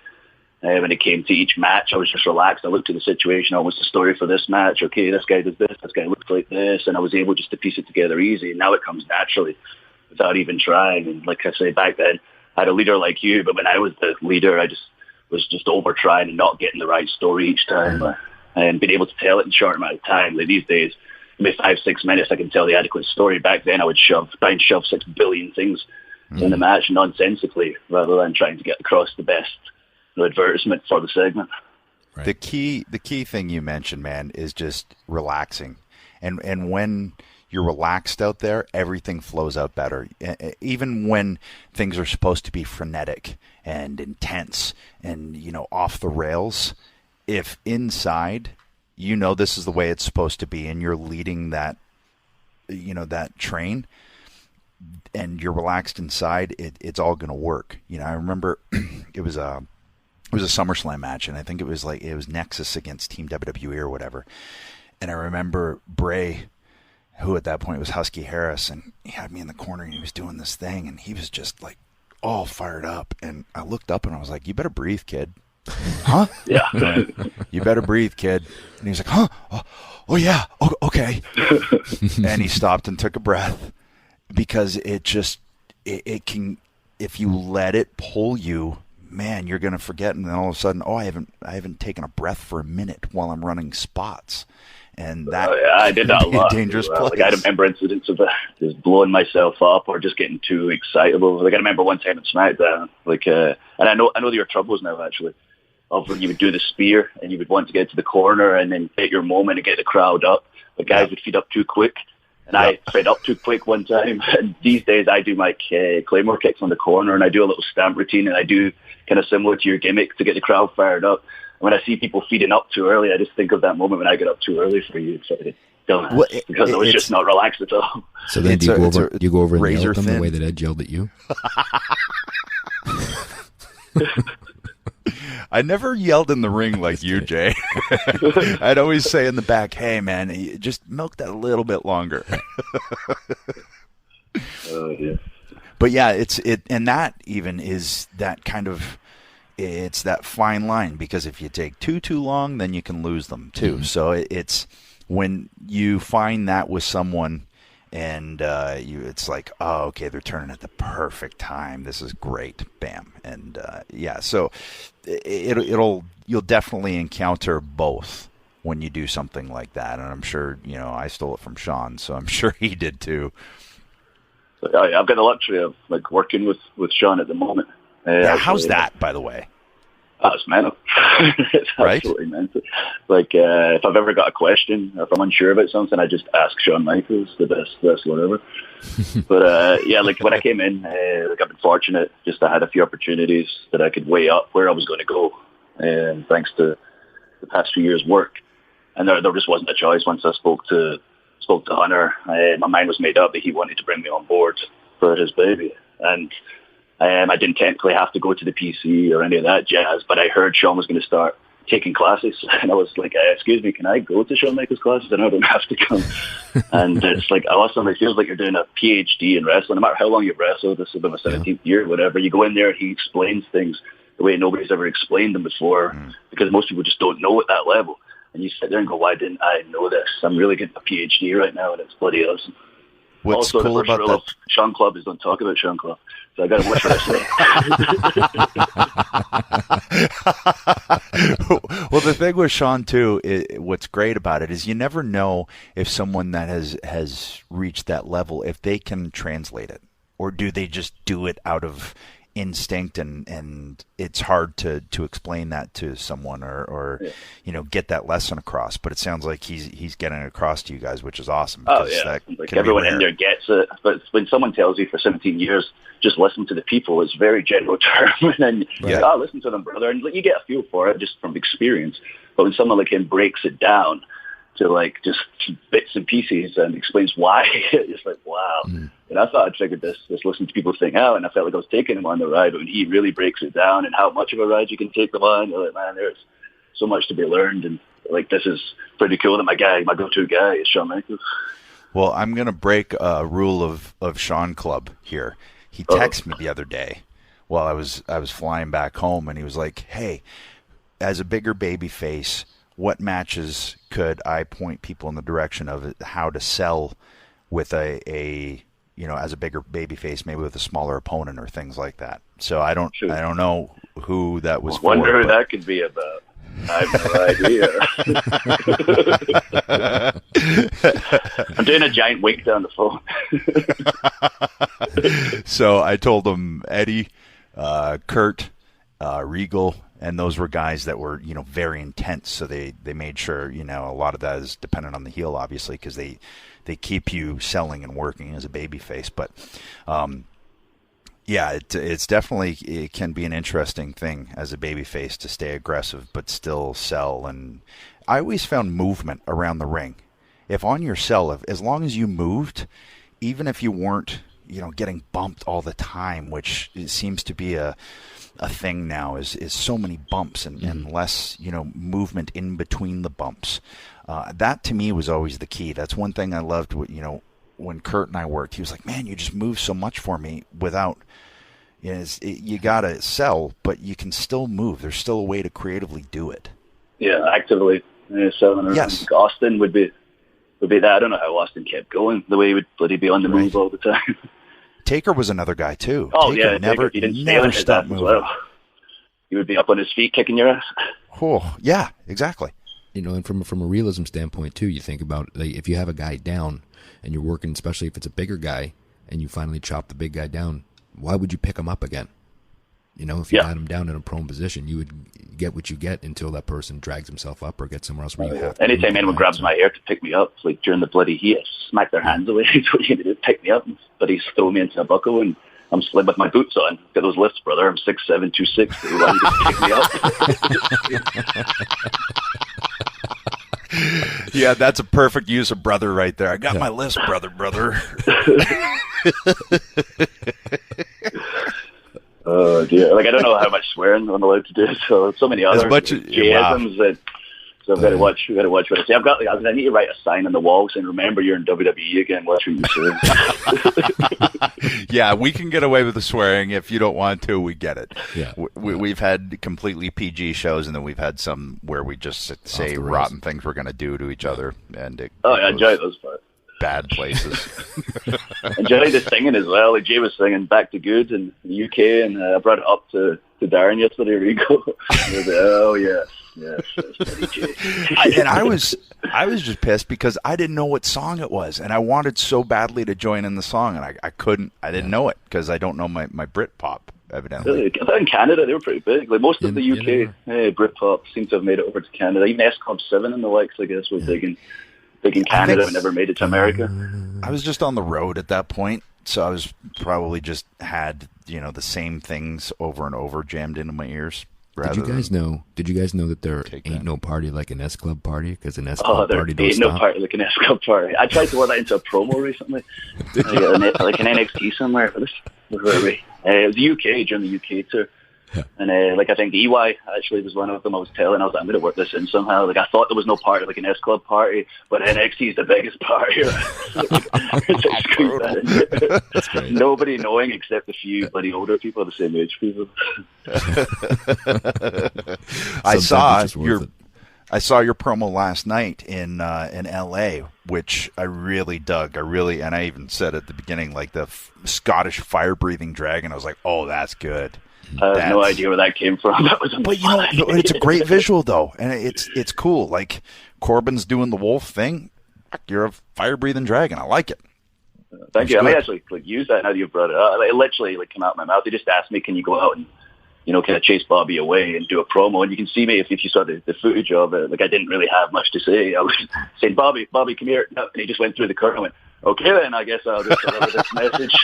When it came to each match, I was just relaxed. I looked at the situation. Oh, what's the story for this match? Okay, this guy does this. This guy looks like this. And I was able just to piece it together easy. And now it comes naturally without even trying. And like I say, back then, I had a leader like you. But when I was the leader, I just was over trying and not getting the right story each time. And being able to tell it in a short amount of time. Like these days, maybe 5-6 minutes, I can tell the adequate story. Back then, I would try and shove 6 billion things in the match nonsensically rather than trying to get across the best advertisement for the segment. Right. The key thing you mentioned, man, is just relaxing, and when you're relaxed out there, everything flows out better. Even when things are supposed to be frenetic and intense and off the rails, if inside this is the way it's supposed to be, and you're leading that that train, and you're relaxed inside, it's all going to work. I remember it was a SummerSlam match, and I think it was Nexus against Team WWE or whatever. And I remember Bray, who at that point was Husky Harris, and he had me in the corner, and he was doing this thing, and he was just like all fired up. And I looked up, and I was like, "You better breathe, kid." Huh? Yeah. You better breathe, kid. And he was like, "Huh? Oh yeah. Oh, okay." And he stopped and took a breath, because it can, if you let it pull you, man, you're going to forget, and then all of a sudden, I haven't taken a breath for a minute while I'm running spots, and that I did that a lot. Dangerous place. Like I remember incidents of just blowing myself up or just getting too excitable. Like I remember one time in SmackDown, and I know your troubles now actually, of when you would do the spear and you would want to get to the corner and then get your moment and get the crowd up, but guys would feed up too quick. And I fed up too quick one time. And these days I do my Claymore kicks on the corner, and I do a little stamp routine, and I do kind of similar to your gimmick to get the crowd fired up. And when I see people feeding up too early, I just think of that moment when I get up too early for you. So because I was just not relaxed at all. So then do you go over and yell at them the way that Ed yelled at you? I never yelled in the ring like you, Jay. I'd always say in the back, "Hey, man, just milk that a little bit longer." Yeah. But yeah, and that even is that kind of, it's that fine line, because if you take too long, then you can lose them too. Mm-hmm. So it's when you find that with someone, and it's like, oh, okay, they're turning at the perfect time. This is great, bam, and so you'll definitely encounter both when you do something like that, and I'm sure I stole it from Sean, so I'm sure he did too. I've got the luxury of working with Sean at the moment. How's that, by the way? It's mental. It's absolutely mental. If I've ever got a question, or if I'm unsure about something, I just ask Shawn Michaels, the best whatever. But when I came in, I've been fortunate. Just I had a few opportunities that I could weigh up where I was going to go, and thanks to the past few years' work. And there just wasn't a choice. Once I spoke to Hunter, my mind was made up that he wanted to bring me on board for his baby, and I didn't technically have to go to the PC or any of that jazz, but I heard Shawn was going to start taking classes, and I was like, "Excuse me, can I go to Shawn Michaels' classes? I know I don't have to come." And it's awesome. It feels like you're doing a PhD in wrestling. No matter how long you've wrestled, this has been my 17th year, whatever. You go in there, he explains things the way nobody's ever explained them before, because most people just don't know at that level. And you sit there and go, "Why didn't I know this? I'm really getting a PhD right now, and it's bloody awesome." What's also, cool the first about rule that? of Sean Club is don't talk about Sean Club. So I got to watch what I say. Well, the thing with Sean too, what's great about it is you never know if someone that has reached that level, if they can translate it, or do they just do it out of instinct, and it's hard to explain that to someone or get that lesson across. But it sounds like he's getting it across to you guys, which is awesome. Oh yeah, everyone in there gets it. But when someone tells you for 17 years, just listen to the people, it's very general term, and then listen to them, brother, and you get a feel for it just from experience. But when someone like him breaks it down to just bits and pieces and explains why, it's like, wow. And I thought I'd figured this listening to people think out, and I felt like I was taking him on the ride, but when he really breaks it down and how much of a ride you can take them on, you're like, man, there's so much to be learned, and this is pretty cool that my go-to guy is Shawn Michaels. Well, I'm going to break a rule of Sean Club here. He texted me the other day while I was flying back home, and he was like, "Hey, as a bigger baby face, what matches could I point people in the direction of how to sell with a as a bigger baby face, maybe with a smaller opponent or things like that?" So I don't know who that was. Wonder who that could be about. I have no idea. I'm doing a giant wink down the phone. So I told him Eddie, Kurt, Regal, and those were guys that were, very intense. So they made sure, a lot of that is dependent on the heel, obviously, because they keep you selling and working as a babyface. But yeah, it's definitely, it can be an interesting thing as a babyface to stay aggressive but still sell. And I always found movement around the ring. If on your sell, as long as you moved, even if you weren't, getting bumped all the time, which seems to be a thing now, is so many bumps and less, movement in between the bumps. That to me was always the key. That's one thing I loved. When Kurt and I worked, he was like, "Man, you just move so much for me without." You gotta sell, but you can still move. There's still a way to creatively do it. Yeah, actively selling. Yes, Austin would be that. I don't know how Austin kept going. The way he would be on the move all the time. Taker was another guy too. Oh, Taker never stopped moving. Well. He would be up on his feet kicking your ass. Oh, yeah, exactly. And from a realism standpoint too, you think about if you have a guy down and you're working, especially if it's a bigger guy, and you finally chop the big guy down, why would you pick him up again? If you had him down in a prone position, you would get what you get until that person drags himself up or gets somewhere else where you have to. Anytime anyone grabs my hair to pick me up, like during the bloody heat, I smack their hands away. That's what you do, pick me up. But he's throw me into a buckle, and I'm slid with my boots on. Got those lifts, brother. I'm 6'7", 260. Why don't you just pick me up? Yeah, that's a perfect use of brother right there. I got my list, brother. Oh dear! I don't know how much swearing I'm allowed to do. So many other J-isms that. So I've got to watch. We got to watch what I say. I need to write a sign on the wall saying, "Remember, you're in WWE again. Watch what you say." Yeah, we can get away with the swearing if you don't want to. We get it. Yeah, we've had completely PG shows, and then we've had some where we just say rotten things we're going to do to each other, and I enjoy those parts. Bad places. Enjoy the singing as well. Like Jay was singing "Back to Good" in the UK, and I brought it up to Darren yesterday. Rico, he was like, "Oh yes, that's pretty Jay." And I was just pissed because I didn't know what song it was, and I wanted so badly to join in the song, and I couldn't. I didn't know it because I don't know my Britpop. Evidently, really? I thought in Canada they were pretty big. Like most of the UK Britpop seems to have made it over to Canada. Even S Club 7 and the likes, I guess, were big in Canada and never made it to America. I was just on the road at that point, so I was probably just had the same things over and over jammed into my ears. Did you guys know that there ain't no party like an S Club party? Because an S Club party don't stop. No party like an S Club party. I tried to wear that into a promo recently, like an NXT somewhere. It was the UK during the UK tour. Yeah. And I think EY actually was one of them. I was I'm going to work this in somehow. I thought there was no party like an S Club party, but NXT is the biggest party. That's great. Nobody knowing except a few bloody older people, the same age people. I saw your promo last night in LA, which I really dug. And I even said at the beginning, like the Scottish fire-breathing dragon. I was like, oh, that's good. I have no idea where that came from. That was it's a great visual though, and it's cool. Like Corbin's doing the wolf thing. You're a fire-breathing dragon. I like it. Thank you. I might actually use that now that you've brought it up. It literally came out of my mouth. They just asked me, "Can you go out and kind of chase Bobby away and do a promo?" And you can see me if you saw the footage of it. I didn't really have much to say. I was saying, "Bobby, come here," and he just went through the curtain and went, "Okay, then I guess I'll just deliver this message."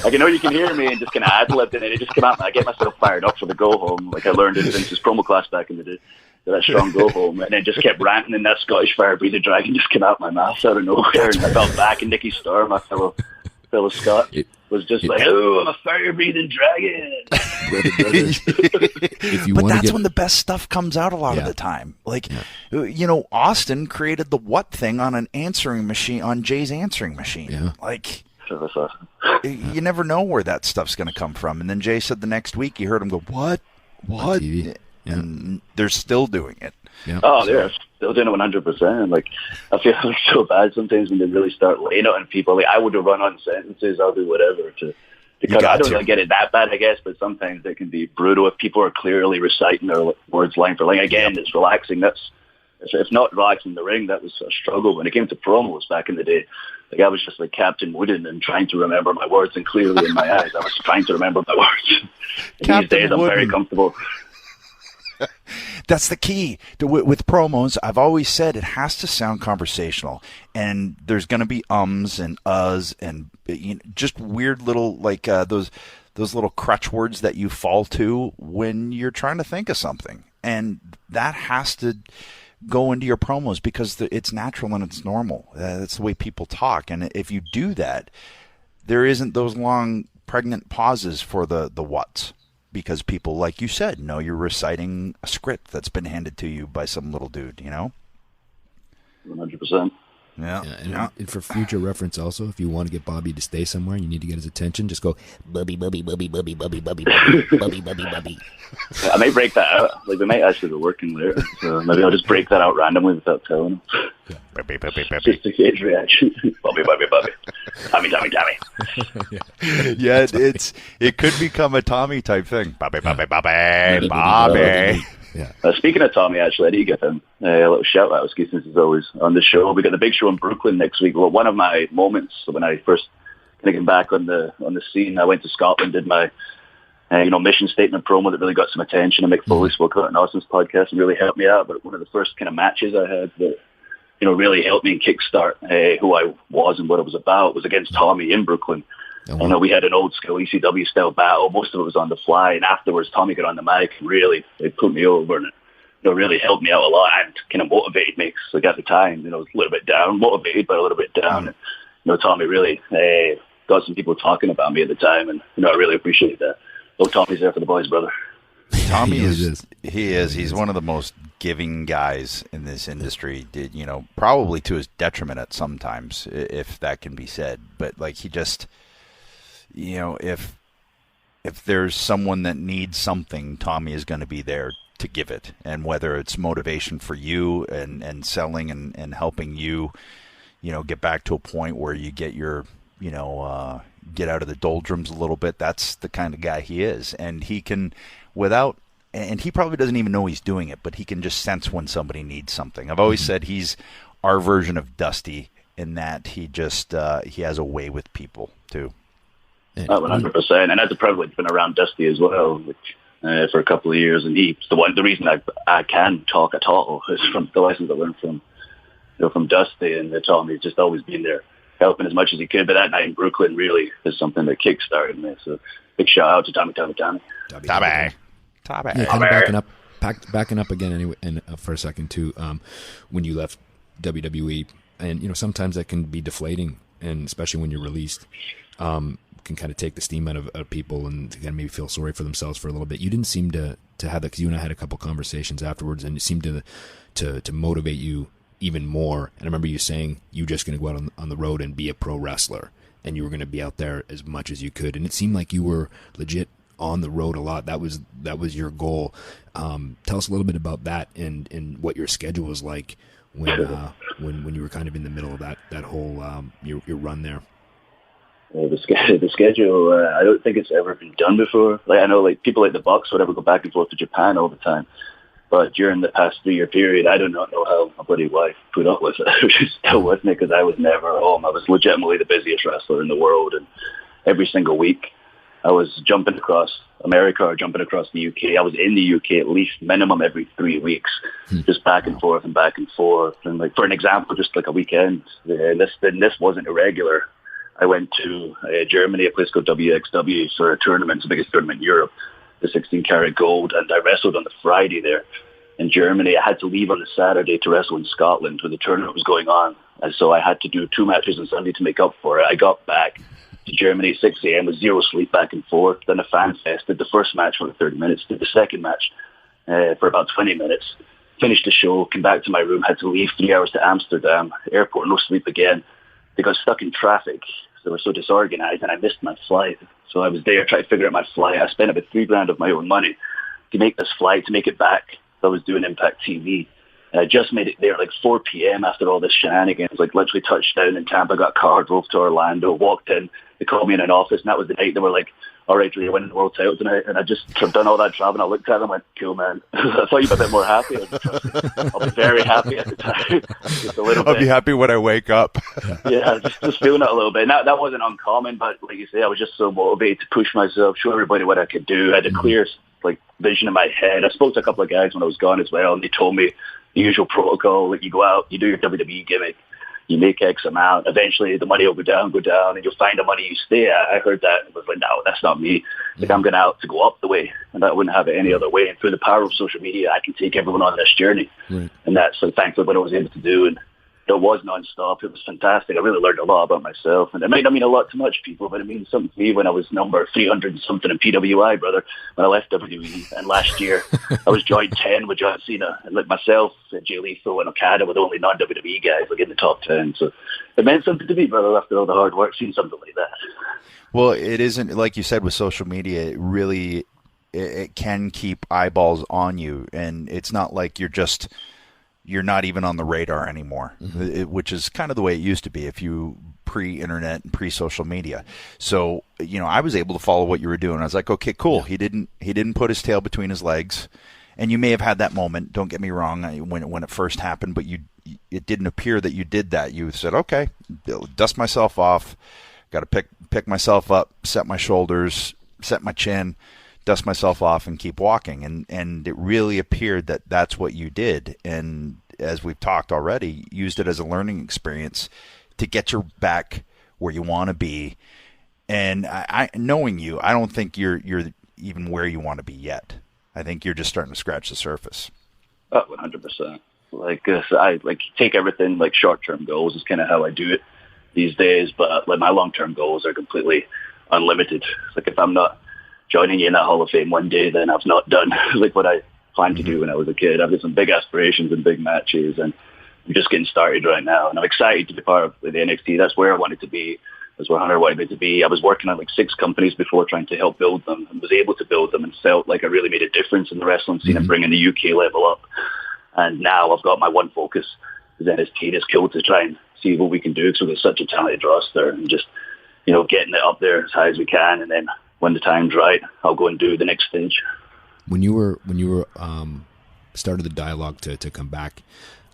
I know you can hear me, and just kind of ad-libbed it, and it just came out, and I get myself fired up for the go-home. I learned it since his promo class back in the day. That strong go-home, and then just kept ranting, and that Scottish fire-breathing dragon just came out my mouth out of nowhere, and I felt back, and Nicky Starr, my fellow Scott, was just "Oh, I'm a fire-breathing dragon." But that's when the best stuff comes out a lot of the time. Austin created the what thing on an answering machine, on Jay's answering machine. Yeah. You never know where that stuff's going to come from. And then Jay said the next week you heard him go, what? TV. Yeah. And they're still doing it. Yeah. Oh, they're still doing it 100%. Like, I feel like so bad sometimes when they really start laying it on people. Like, I would have run on sentences, I'll do whatever because I don't really get it that bad, I guess, but sometimes it can be brutal if people are clearly reciting their words line for line. Again, it's relaxing. If not relaxing in the ring, that was a struggle. When it came to promos back in the day, like I was just like Captain Wooden and trying to remember my words, and clearly in my eyes, I was trying to remember my words. These days, I'm very comfortable. That's the key with promos. I've always said it has to sound conversational, and there's going to be ums and uhs and just weird little like those little crutch words that you fall to when you're trying to think of something, and that has to go into your promos because it's natural and it's normal. That's the way people talk, and if you do that, there isn't those long pregnant pauses for the whats. Because people, like you said, know you're reciting a script that's been handed to you by some little dude, 100%. Yeah. And for future reference also, if you want to get Bobby to stay somewhere and you need to get his attention, just go, Bubby, Bubby, Bubby, Bubby, Bubby, Bubby, Bubby, Bubby, Bubby, Bubby. I may break that out. Like, we might actually be working there. So maybe I'll just break that out randomly without telling him. Bubby, Bubby, Bubby. Just to gauge reaction. Bubby, Bubby, Bubby. Tommy, Tommy, Tommy. Yeah, it could become a Tommy type thing. Bobby, Bobby, Bobby, Bobby. Yeah. Speaking of Tommy, actually, I need to give him a little shout out since he's always on the show. We got the big show in Brooklyn next week. Well, one of my moments when I first kind of came back on the scene, I went to Scotland, did my mission statement promo that really got some attention. And Mick Foley spoke about it on Awesomeness podcast and really helped me out. But one of the first kind of matches I had that really helped me kickstart who I was and what it was about was against Tommy in Brooklyn. Oh, we had an old school ECW style battle. Most of it was on the fly, and afterwards Tommy got on the mic and really put me over, and it really helped me out a lot and kind of motivated me. Like at the time, I was a little bit down, motivated but a little bit down. And, Tommy really got some people talking about me at the time, and I really appreciate that. So Tommy's there for the boys, brother. Tommy is. He's one of the most giving guys in this industry. Probably to his detriment at sometimes, if that can be said. But like he just. If there's someone that needs something, Tommy is going to be there to give it. And whether it's motivation for you and selling and helping you, get back to a point where you get your, get out of the doldrums a little bit, that's the kind of guy he is. And he can, and he probably doesn't even know he's doing it, but he can just sense when somebody needs something. I've always said he's our version of Dusty in that he just, he has a way with people too. 100%, and that's a privilege been around Dusty as well, for a couple of years, and he's the reason I can talk at all is from the lessons I learned from Dusty, and Tommy's just always been there helping as much as he could. But that night in Brooklyn really is something that kickstarted me. So big shout out to Tommy. Yeah, kind of backing up again anyway, and for a second too. When you left WWE, and sometimes that can be deflating, and especially when you're released. Can kind of take the steam out of people and kind of maybe feel sorry for themselves for a little bit. You didn't seem to have that, because you and I had a couple conversations afterwards, and it seemed to motivate you even more. And I remember you saying you were just going to go out on the road and be a pro wrestler, and you were going to be out there as much as you could. And it seemed like you were legit on the road a lot. That was your goal. Tell us a little bit about that and what your schedule was like when you were kind of in the middle of that whole your run there. The schedule, I don't think it's ever been done before. Like I know, like people like the Bucks would ever go back and forth to Japan all the time, but during the past 3-year period, I do not know how my buddy wife put up with it. She was still with me because I was never home. I was legitimately the busiest wrestler in the world, and every single week I was jumping across America or jumping across the UK. I was in the UK at least minimum every 3 weeks, just back and forth. And like for an example, just like a weekend, this wasn't irregular. I went to Germany, a place called WXW, for a tournament, it's the biggest tournament in Europe, the 16 karat gold, and I wrestled on the Friday there in Germany. I had to leave on the Saturday to wrestle in Scotland when the tournament was going on, and so I had to do 2 matches on Sunday to make up for it. I got back to Germany at 6 a.m. with 0 sleep back and forth, then a fan fest, did the first match for 30 minutes, did the second match for about 20 minutes, finished the show, came back to my room, had to leave 3 hours to Amsterdam, airport, no sleep again. They got stuck in traffic, They were so disorganized, and I missed my flight. So I was there trying to figure out my flight. I spent about $3,000 of my own money to make this flight, to make it back. I was doing Impact TV. And I just made it there like 4 p.m. after all this shenanigans, like literally touched down in Tampa, got a car, drove to Orlando, walked in. They called me in an office, and that was the night they were like, all right, Drew, you're winning the world title tonight. And I just done all that travel, and I looked at them and went, cool, man. I thought you'd be a bit more happy. I'll be very happy at the time. Just a little bit. I'll be happy when I wake up. Yeah, just feeling it a little bit. And that wasn't uncommon, but like you say, I was just so motivated to push myself, show everybody what I could do. I had a clear vision in my head. I spoke to a couple of guys when I was gone as well, and they told me the usual protocol, like you go out, you do your WWE gimmick, you make X amount, eventually the money will go down, and you'll find the money you stay at. I heard that and was like, no, that's not me. Like, I'm going out to go up the way, and I wouldn't have it any other way. And through the power of social media, I can take everyone on this journey. Right. And that's thankfully what I was able to do. And it was non-stop. It was fantastic. I really learned a lot about myself. And it might not mean a lot to much people, but it means something to me when I was number 300 and something in PWI, brother, when I left WWE. And last year, I was joined 10 with John Cena. And like myself, Jay Lethal, and Okada were the only non-WWE guys in the top 10. So it meant something to me, brother, after all the hard work, seeing something like that. Well, it isn't, like you said, with social media, it really, it can keep eyeballs on you. And it's not like you're not even on the radar anymore, which is kind of the way it used to be if you pre-internet and pre-social media. So, I was able to follow what you were doing. I was like, okay, cool. Yeah. He didn't put his tail between his legs. And you may have had that moment, don't get me wrong, when it first happened, but it didn't appear that you did that. You said, okay, dust myself off, got to pick myself up, set my shoulders, set my chin, dust myself off, and keep walking. And it really appeared that that's what you did. And as we've talked already, used it as a learning experience to get you back where you want to be. And I knowing you, I don't think you're even where you want to be yet. I think you're just starting to scratch the surface. Oh, 100%. I take everything like short-term goals is kind of how I do it these days. But like my long-term goals are completely unlimited. Like if I'm not joining you in that Hall of Fame one day, then I've not done like what I planned to do when I was a kid. I've got some big aspirations and big matches, and I'm just getting started right now. And I'm excited to be part of the NXT. That's where I wanted to be. That's where Hunter wanted me to be. I was working on 6 companies before trying to help build them, and was able to build them and felt like I really made a difference in the wrestling scene and bringing the UK level up. And now I've got my one focus is NXT. It's cool to try and see what we can do because we've got such a talented roster, and just, getting it up there as high as we can. And then when the time's right, I'll go and do the next stage. When you were started the dialogue to come back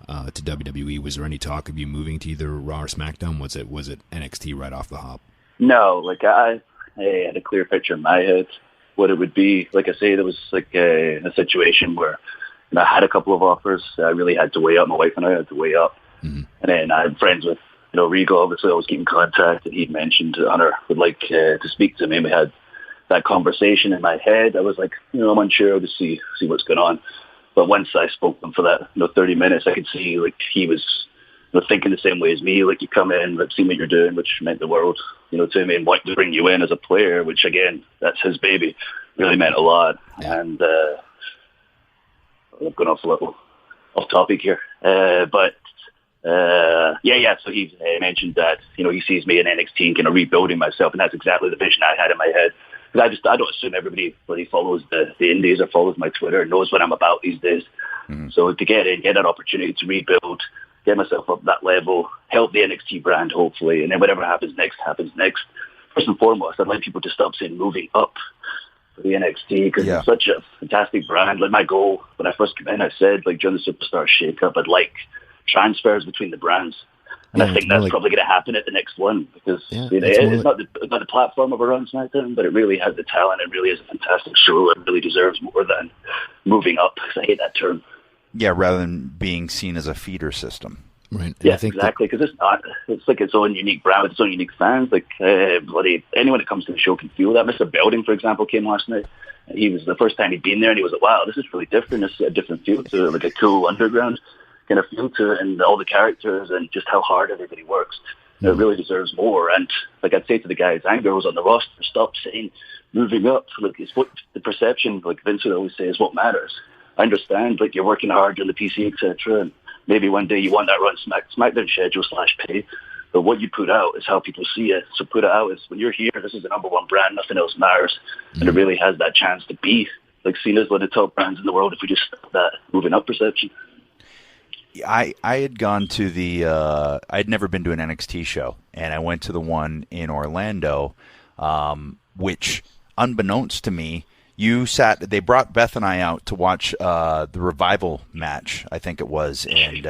to WWE, was there any talk of you moving to either Raw or SmackDown? Was it NXT right off the hop? No, I had a clear picture in my head what it would be. Like I say, there was a situation where I had a couple of offers. I really had to weigh up. My wife and I had to weigh up. And then I had friends with Regal. Obviously, I was getting contact, and he'd mentioned Hunter would like to speak to me. We had that conversation in my head. I was like, I'm unsure to see what's going on. But once I spoke to him for that 30 minutes, I could see he was thinking the same way as me. Like, you come in, let's see what you're doing, which meant the world, to me, and wanting to bring you in as a player, which again, that's his baby, really meant a lot. And I'm going off a little off topic here, So he mentioned that he sees me in NXT and kind of rebuilding myself, and that's exactly the vision I had in my head. Because I don't assume everybody follows the indies or follows my Twitter and knows what I'm about these days. So to get that opportunity to rebuild, get myself up that level, help the NXT brand hopefully, and then whatever happens next. First and foremost, I'd like people to stop saying moving up for the NXT because it's such a fantastic brand. Like my goal when I first came in, I said during the Superstar shake-up, I'd like transfers between the brands. And I think that's probably going to happen at the next one because it's not the platform of a Raw and SmackDown, but it really has the talent. It really is a fantastic show. It really deserves more than moving up, because I hate that term. Yeah, rather than being seen as a feeder system. Right. Yeah, exactly, because it's not. It's like its own unique brand with its own unique fans. Anyone that comes to the show can feel that. Mr. Belding, for example, came last night. He was the first time he'd been there, and he was like, wow, this is really different. It's a different feel to it, a cool underground kind of feel to it, and all the characters and just how hard everybody works. It really deserves more. And I'd say to the guys and girls on the roster, stop saying moving up. It's what the perception, Vince would always say, is what matters. I understand, you're working hard on the PC, etc., and maybe one day you want that run SmackDown schedule /pay, But what you put out is how people see it. So put it out is when you're here, this is the number one brand, nothing else matters. And it really has that chance to be like seen as one of the top brands in the world if we just stop that moving up perception. I had gone to the I'd never been to an NXT show, and I went to the one in Orlando, which, unbeknownst to me, they brought Beth and I out to watch the Revival match, I think it was, and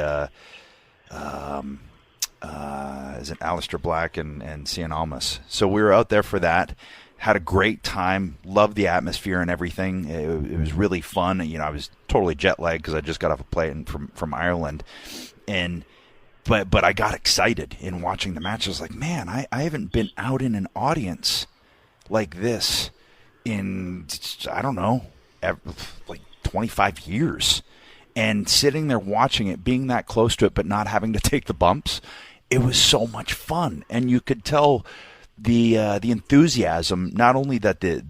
is it Aleister Black and Cien Almas. So we were out there for that. Had a great time. Loved the atmosphere and everything. It was really fun. You know, I was totally jet lagged because I just got off a plane from Ireland, but I got excited in watching the match. I was like, man, I haven't been out in an audience like this in, I don't know, like 25 years. And sitting there watching it, being that close to it, but not having to take the bumps, it was so much fun. And you could tell the enthusiasm, not only that the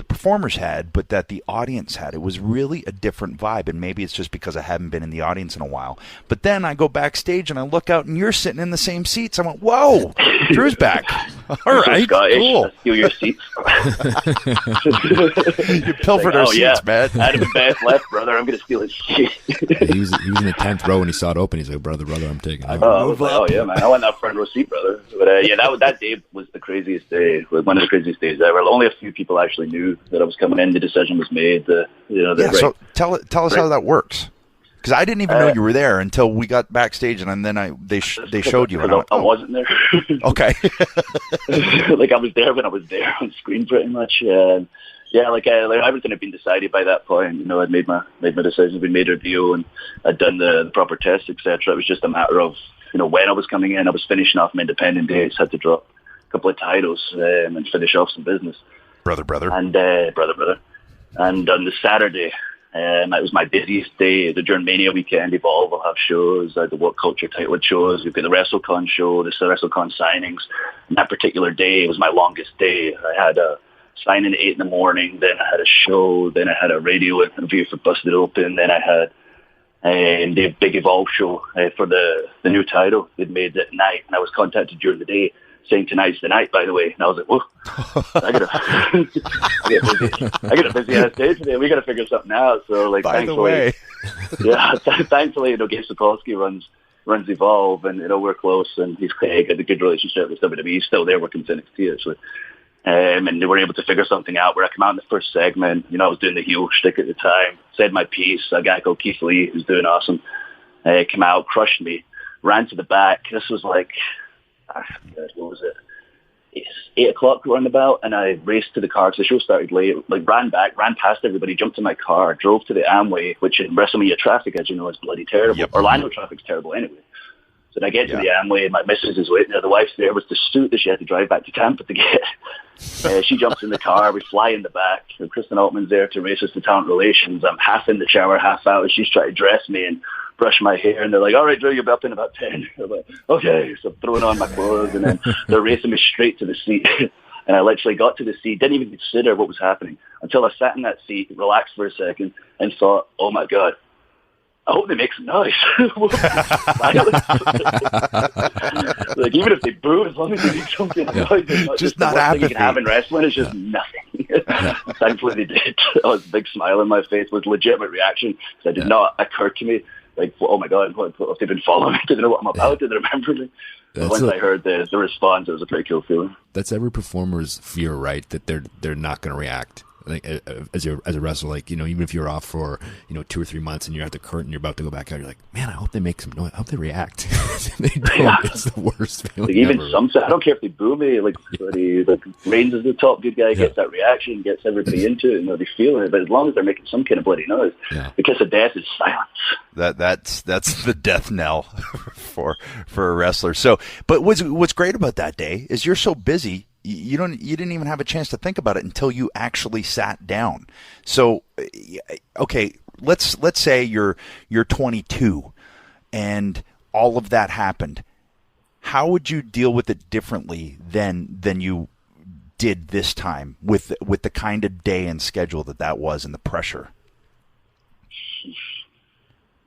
performers had, but that the audience had. It was really a different vibe, and maybe it's just because I haven't been in the audience in a while. But then I go backstage and I look out, and you're sitting in the same seats. I went, "Whoa, Drew's back! All right, cool." Steal your seats. You pilfered our seats, man. Adam and Beth left, brother. I'm going to steal his seat. He was in the 10th row when he saw it open. He's like, "Brother, I'm taking it." Oh yeah, man. I want that front row seat, brother. But yeah, that day was the craziest day. One of the craziest days ever. Only a few people actually knew that I was coming in. The decision was made. So tell us how that works, because I didn't even know you were there until we got backstage, and then they showed you. And I wasn't there. Okay. Like I was there when I was there on screen, pretty much. Like everything had been decided by that point. You know, I'd made my decisions. We made our deal, and I'd done the proper tests, etc. It was just a matter of when I was coming in. I was finishing off my independent days. Had to drop a couple of titles and finish off some business. Brother. And brother. And on the Saturday, it was my busiest day. During Mania weekend, Evolve will have shows. The What Culture title shows. We've got the WrestleCon show, the WrestleCon signings. And that particular day was my longest day. I had a signing at 8 in the morning. Then I had a show. Then I had a radio interview for Busted Open. Then I had the big Evolve show for the new title. They'd made it at night, and I was contacted during the day saying tonight's the night, by the way. And I was like, whoa, I got a busy ass day today. We got to figure something out. So, like, thankfully, Gabe Sapolsky runs Evolve, and we're close, and he's got a good relationship with WWE. He's still there working with NXT, actually. And they were able to figure something out where I come out in the first segment. I was doing the heel shtick at the time, said my piece. A guy called Keith Lee, who's doing awesome, came out, crushed me, ran to the back. This was like, what was it? It's 8 o'clock roundabout, and I raced to the car because the show started late. Like, ran past everybody, jumped in my car, drove to the Amway, which in WrestleMania traffic, as you know, is bloody terrible. Yep. Orlando traffic's terrible anyway. So then I get to the Amway, and my missus is waiting there. The wife's there with the suit that she had to drive back to Tampa to get. She jumps in the car. We fly in the back. And Kristen Altman's there to race us to talent relations. I'm half in the shower, half out, and she's trying to dress me and brush my hair. And they're like, all right, Drew, you'll be up in about 10. I'm like, okay. So I'm throwing on my clothes, and then they're racing me straight to the seat. And I literally got to the seat, didn't even consider what was happening until I sat in that seat, relaxed for a second, and thought, oh, my God. I hope they make some noise. Like, even if they boo, as long as they make something noise, just not the worst thing you can have in wrestling is just nothing. Thankfully, they did. I was a big smile on my face, was legitimate reaction, because it did not occur to me, like, oh my God, what if they've been following me? Do they know what I'm about? Do they remember me? Once I heard the response, it was a pretty cool feeling. That's every performer's fear, right? That they're not going to react. Like, as a wrestler, like, even if you're off for 2 or 3 months and you're at the curtain, you're about to go back out, you're like, man, I hope they make some noise. I hope they react. They don't. Yeah. It's the worst feeling. Like, even I don't care if they boo me. Like Reigns is the top good guy, gets that reaction, gets everybody into it, they feel it. But as long as they're making some kind of bloody noise, the kiss of death is silence. That's the death knell for a wrestler. So, but what's great about that day is you're so busy. You didn't even have a chance to think about it until you actually sat down. So, okay, let's say you're 22 and all of that happened. How would you deal with it differently than you did this time with the kind of day and schedule that was and the pressure?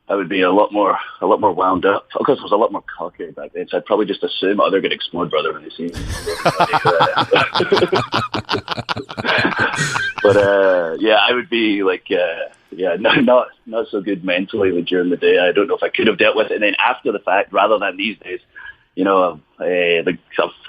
I would be a lot more wound up. Of course, I was a lot more cocky back then, so I'd probably just assume, they're going to explode, brother, when they see me. But I would be like, not so good mentally like, during the day. I don't know if I could have dealt with it. And then after the fact, rather than these days, I've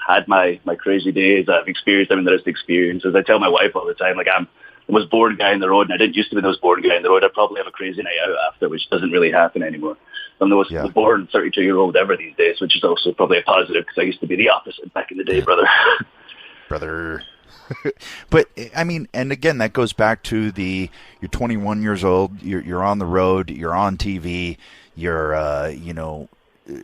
had my crazy days. I've experienced them, and there's the experiences. I tell my wife all the time, like, I'm the most boring guy in the road, and I didn't used to be the most boring guy in the road. I'd probably have a crazy night out after, which doesn't really happen anymore. I'm the most boring 32-year-old ever these days, which is also probably a positive because I used to be the opposite back in the day, brother. Brother. But, I mean, and again, that goes back to you're 21 years old, you're on the road, you're on TV, you're,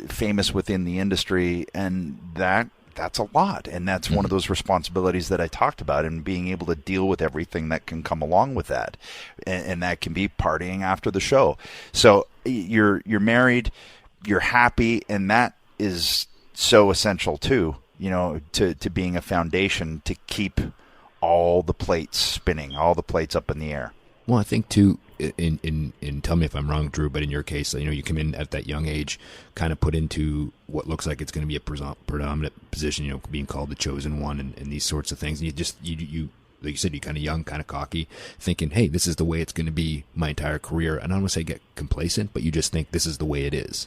famous within the industry, and that's a lot. And that's one of those responsibilities that I talked about, and being able to deal with everything that can come along with that. And that can be partying after the show. So you're married, you're happy, and that is so essential too, to being a foundation to keep all the plates spinning, all the plates up in the air. Well, I think too, in tell me if I'm wrong, Drew, but in your case, you come in at that young age, kind of put into what looks like it's going to be a predominant position, being called the chosen one and these sorts of things. And you like you said, you're kind of young, kind of cocky, thinking, hey, this is the way it's going to be my entire career. And I don't want to say get complacent, but you just think this is the way it is.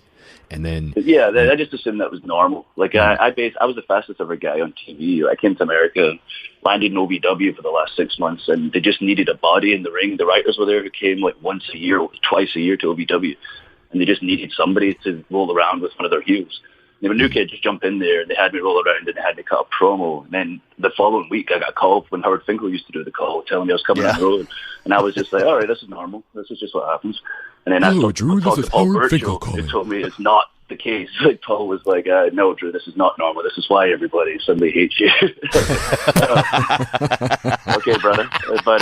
And then I just assumed that was normal. Like I was the fastest ever guy on TV. I came to America, landed in OVW for the last 6 months, and they just needed a body in the ring. The writers were there who came like once a year, twice a year to OVW, and they just needed somebody to roll around with one of their heels. And a new kid just jump in there, and they had me roll around, and they had me cut a promo. And then the following week, I got a call when Howard Finkel used to do the call, telling me I was coming on the road. And I was just like, all right, this is normal. This is just what happens. And then I talked to Paul Burchill, who told me it's not the case. Like Paul was like, no, Drew, this is not normal. This is why everybody suddenly hates you. Okay, brother. But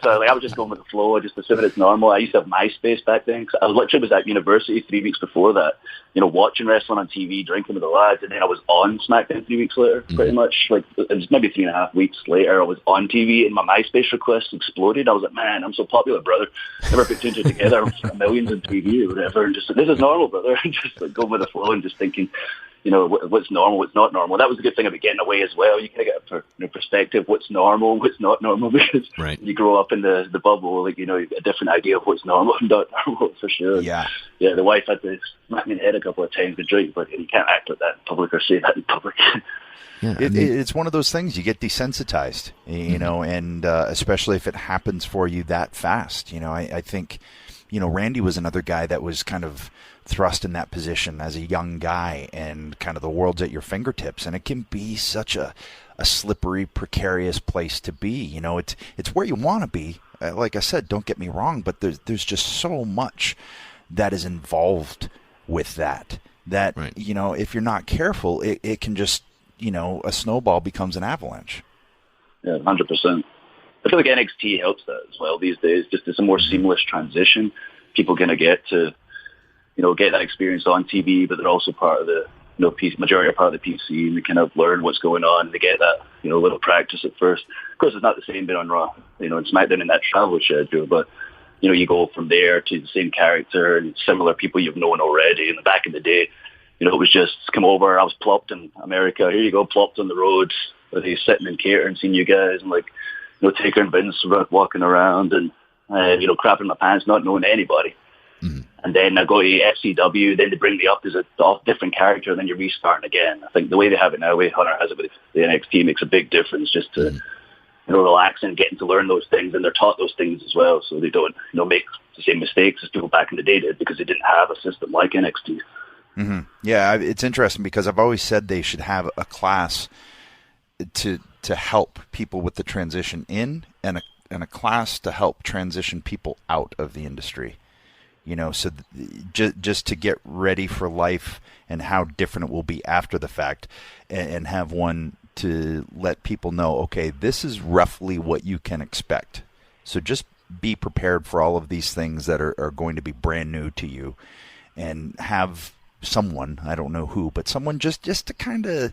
so I was just going with the flow, just assuming it's normal. I used to have MySpace back then, because I was at university 3 weeks before that, watching wrestling on TV, drinking with the lads, and then I was on SmackDown 3 weeks later, pretty much. Like, it was maybe 3.5 weeks later, I was on TV, and my MySpace requests exploded. I was like, man, I'm so popular, brother. Never put two and two together. Millions on TV or whatever, and just, this is normal, brother. Just like going with the flow and just thinking, what's normal, what's not normal. That was a good thing about getting away as well. You kind of get a perspective, what's normal, what's not normal, because you grow up in the bubble, like, you get a different idea of what's normal and not normal, for sure. Yeah, the wife had to smack me in the head a couple of times to drink, but you can't act like that in public or say that in public. Yeah, it's one of those things, you get desensitized, and especially if it happens for you that fast. I think, Randy was another guy that was kind of thrust in that position as a young guy, and kind of the world's at your fingertips, and it can be such a slippery, precarious place to be. It's where you want to be. Like I said, don't get me wrong, but there's just so much that is involved with that if you're not careful, it can just, a snowball becomes an avalanche. Yeah, 100%. I feel like NXT helps that as well these days. Just it's a more seamless transition. People going to get to, get that experience on TV, but they're also part of the, majority are part of the PC, and they kind of learn what's going on, and they get that, little practice at first. Of course, it's not the same being on Raw, and SmackDown in that travel schedule, but, you go from there to the same character and similar people you've known already. In the back in the day, it was just come over. I was plopped in America. Here you go, plopped on the road. Where he's sitting in catering, seeing you guys, and like, Taker and Vince walking around, and crapping my pants, not knowing anybody. Mm-hmm. And then I go to FCW. Then they bring me up as a different character, and then you're restarting again. I think the way they have it now, the way Hunter has it with the NXT, makes a big difference. Just to relax and getting to learn those things, and they're taught those things as well, so they don't make the same mistakes as people back in the day did, because they didn't have a system like NXT. Mm-hmm. Yeah, it's interesting because I've always said they should have a class to help people with the transition in, and a class to help transition people out of the industry. So just to get ready for life and how different it will be after the fact, and have one to let people know, okay, this is roughly what you can expect. So just be prepared for all of these things that are going to be brand new to you, and have someone, I don't know who, but someone just to kind of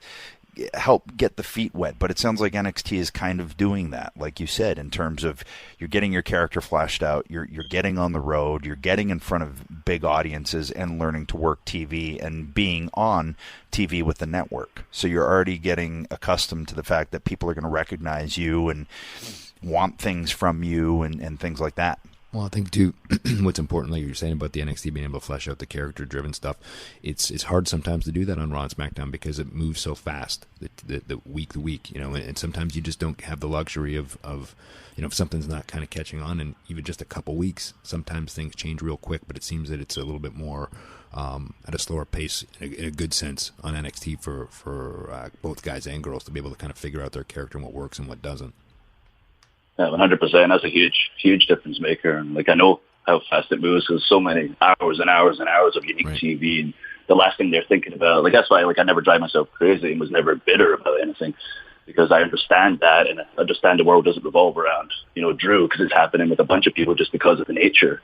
help get the feet wet. But it sounds like NXT is kind of doing that, like you said, in terms of you're getting your character fleshed out, you're getting on the road, you're getting in front of big audiences and learning to work TV and being on TV with the network. So you're already getting accustomed to the fact that people are going to recognize you and want things from you and things like that. Well, I think, too, what's important, like you're saying about the NXT being able to flesh out the character-driven stuff, it's hard sometimes to do that on Raw and SmackDown because it moves so fast, the week to week, and sometimes you just don't have the luxury of if something's not kind of catching on, and even just a couple weeks, sometimes things change real quick, but it seems that it's a little bit more at a slower pace, in a good sense, on NXT for both guys and girls to be able to kind of figure out their character and what works and what doesn't. Yeah, 100%. That's a huge difference maker. And I know how fast it moves because so many hours and hours and hours of unique TV, and the last thing they're thinking about. That's why I never drive myself crazy and was never bitter about anything, because I understand that and I understand the world doesn't revolve around Drew, because it's happening with a bunch of people just because of the nature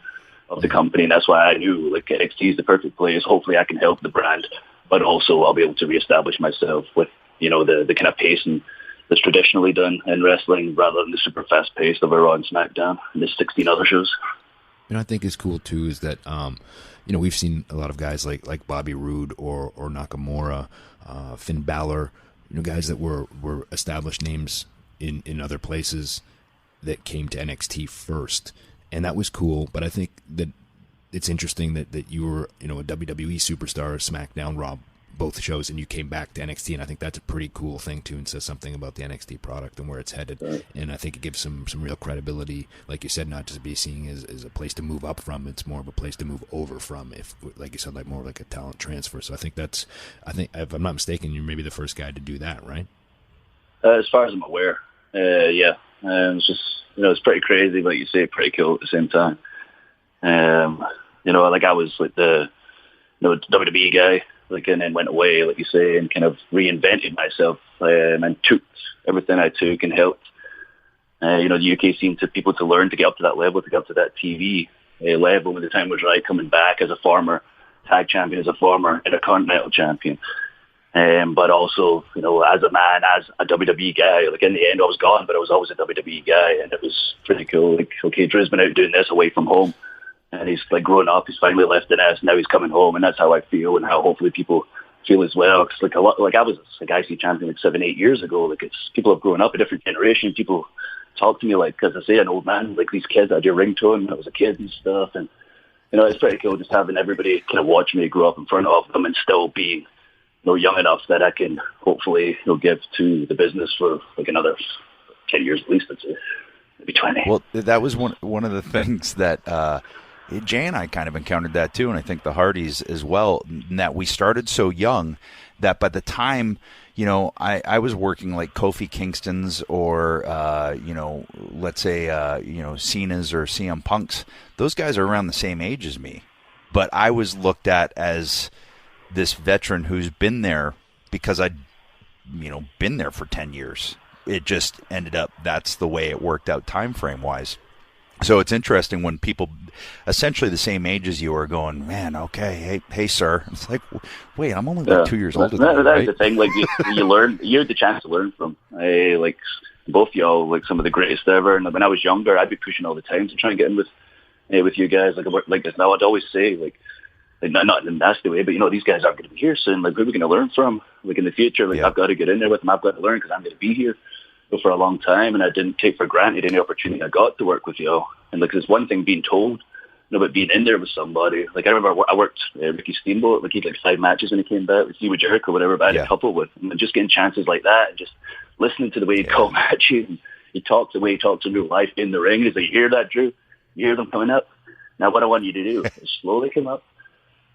of the company. And that's why I knew NXT is the perfect place. Hopefully I can help the brand, but also I'll be able to reestablish myself with the kind of pace and that's traditionally done in wrestling rather than the super fast pace of a Raw and SmackDown and the 16 other shows. I think is cool too is that we've seen a lot of guys like Bobby Roode or Nakamura, Finn Balor, guys that were established names in other places that came to NXT first, and that was cool. But I think that it's interesting that you were a WWE superstar, SmackDown, Raw, both shows, and you came back to NXT, and I think that's a pretty cool thing too, and says something about the NXT product and where it's headed. Right. And I think it gives some real credibility, like you said, not just be seen as a place to move up from, it's more of a place to move over from, if, like you said, more like a talent transfer. So I think if I'm not mistaken, you're maybe the first guy to do that, right? As far as I'm aware, yeah. It's just, it's pretty crazy, but you say pretty cool at the same time. I was the WWE guy, and then went away, like you say, and kind of reinvented myself and took everything I took and helped. The UK seemed to people to learn to get up to that level, to get up to that TV level when the time was right, coming back as a former tag champion, as a former Intercontinental champion. But also, as a man, as a WWE guy, in the end I was gone, but I was always a WWE guy, and it was pretty cool. Drew's been out doing this away from home. And he's grown up. He's finally left the nest. Now he's coming home, and that's how I feel, and how hopefully people feel as well. Because I was a IC champion 7-8 years ago. It's people have grown up, a different generation. People talk to me as I say, an old man. These kids had your ringtone when I was a kid and stuff. And it's pretty cool just having everybody kind of watch me grow up in front of them and still being young enough that I can hopefully give to the business for another 10 years at least. I'd say maybe 20. Well, that was one of the things that. Jay and I kind of encountered that too, and I think the Hardys as well, in that we started so young that by the time, I was working like Kofi Kingston's or, let's say, Cena's or CM Punk's, those guys are around the same age as me. But I was looked at as this veteran who's been there because I'd, been there for 10 years. It just ended up, that's the way it worked out time frame wise. So it's interesting when people essentially the same age as you are going, man, okay, hey, sir. It's like, wait, I'm only 2 years older than you, That's the thing. You learn, you have the chance to learn from. Both y'all, some of the greatest ever. And when I was younger, I'd be pushing all the time to try and get in with you guys. Now I'd always say, not in a nasty way, but these guys aren't going to be here soon. Who are we going to learn from? In the future, I've got to get in there with them. I've got to learn because I'm going to be here for a long time, and I didn't take for granted any opportunity I got to work with y'all. And it's one thing being told, but being in there with somebody. I remember I worked Ricky Steamboat. He had 5 matches when he came back with Steve Jericho or whatever, but I had a couple with him, and just getting chances like that, and just listening to the way he called matches, and he talks the way he talks in real life in the ring. He's like, you hear that, Drew? You hear them coming up? Now what I want you to do is slowly come up,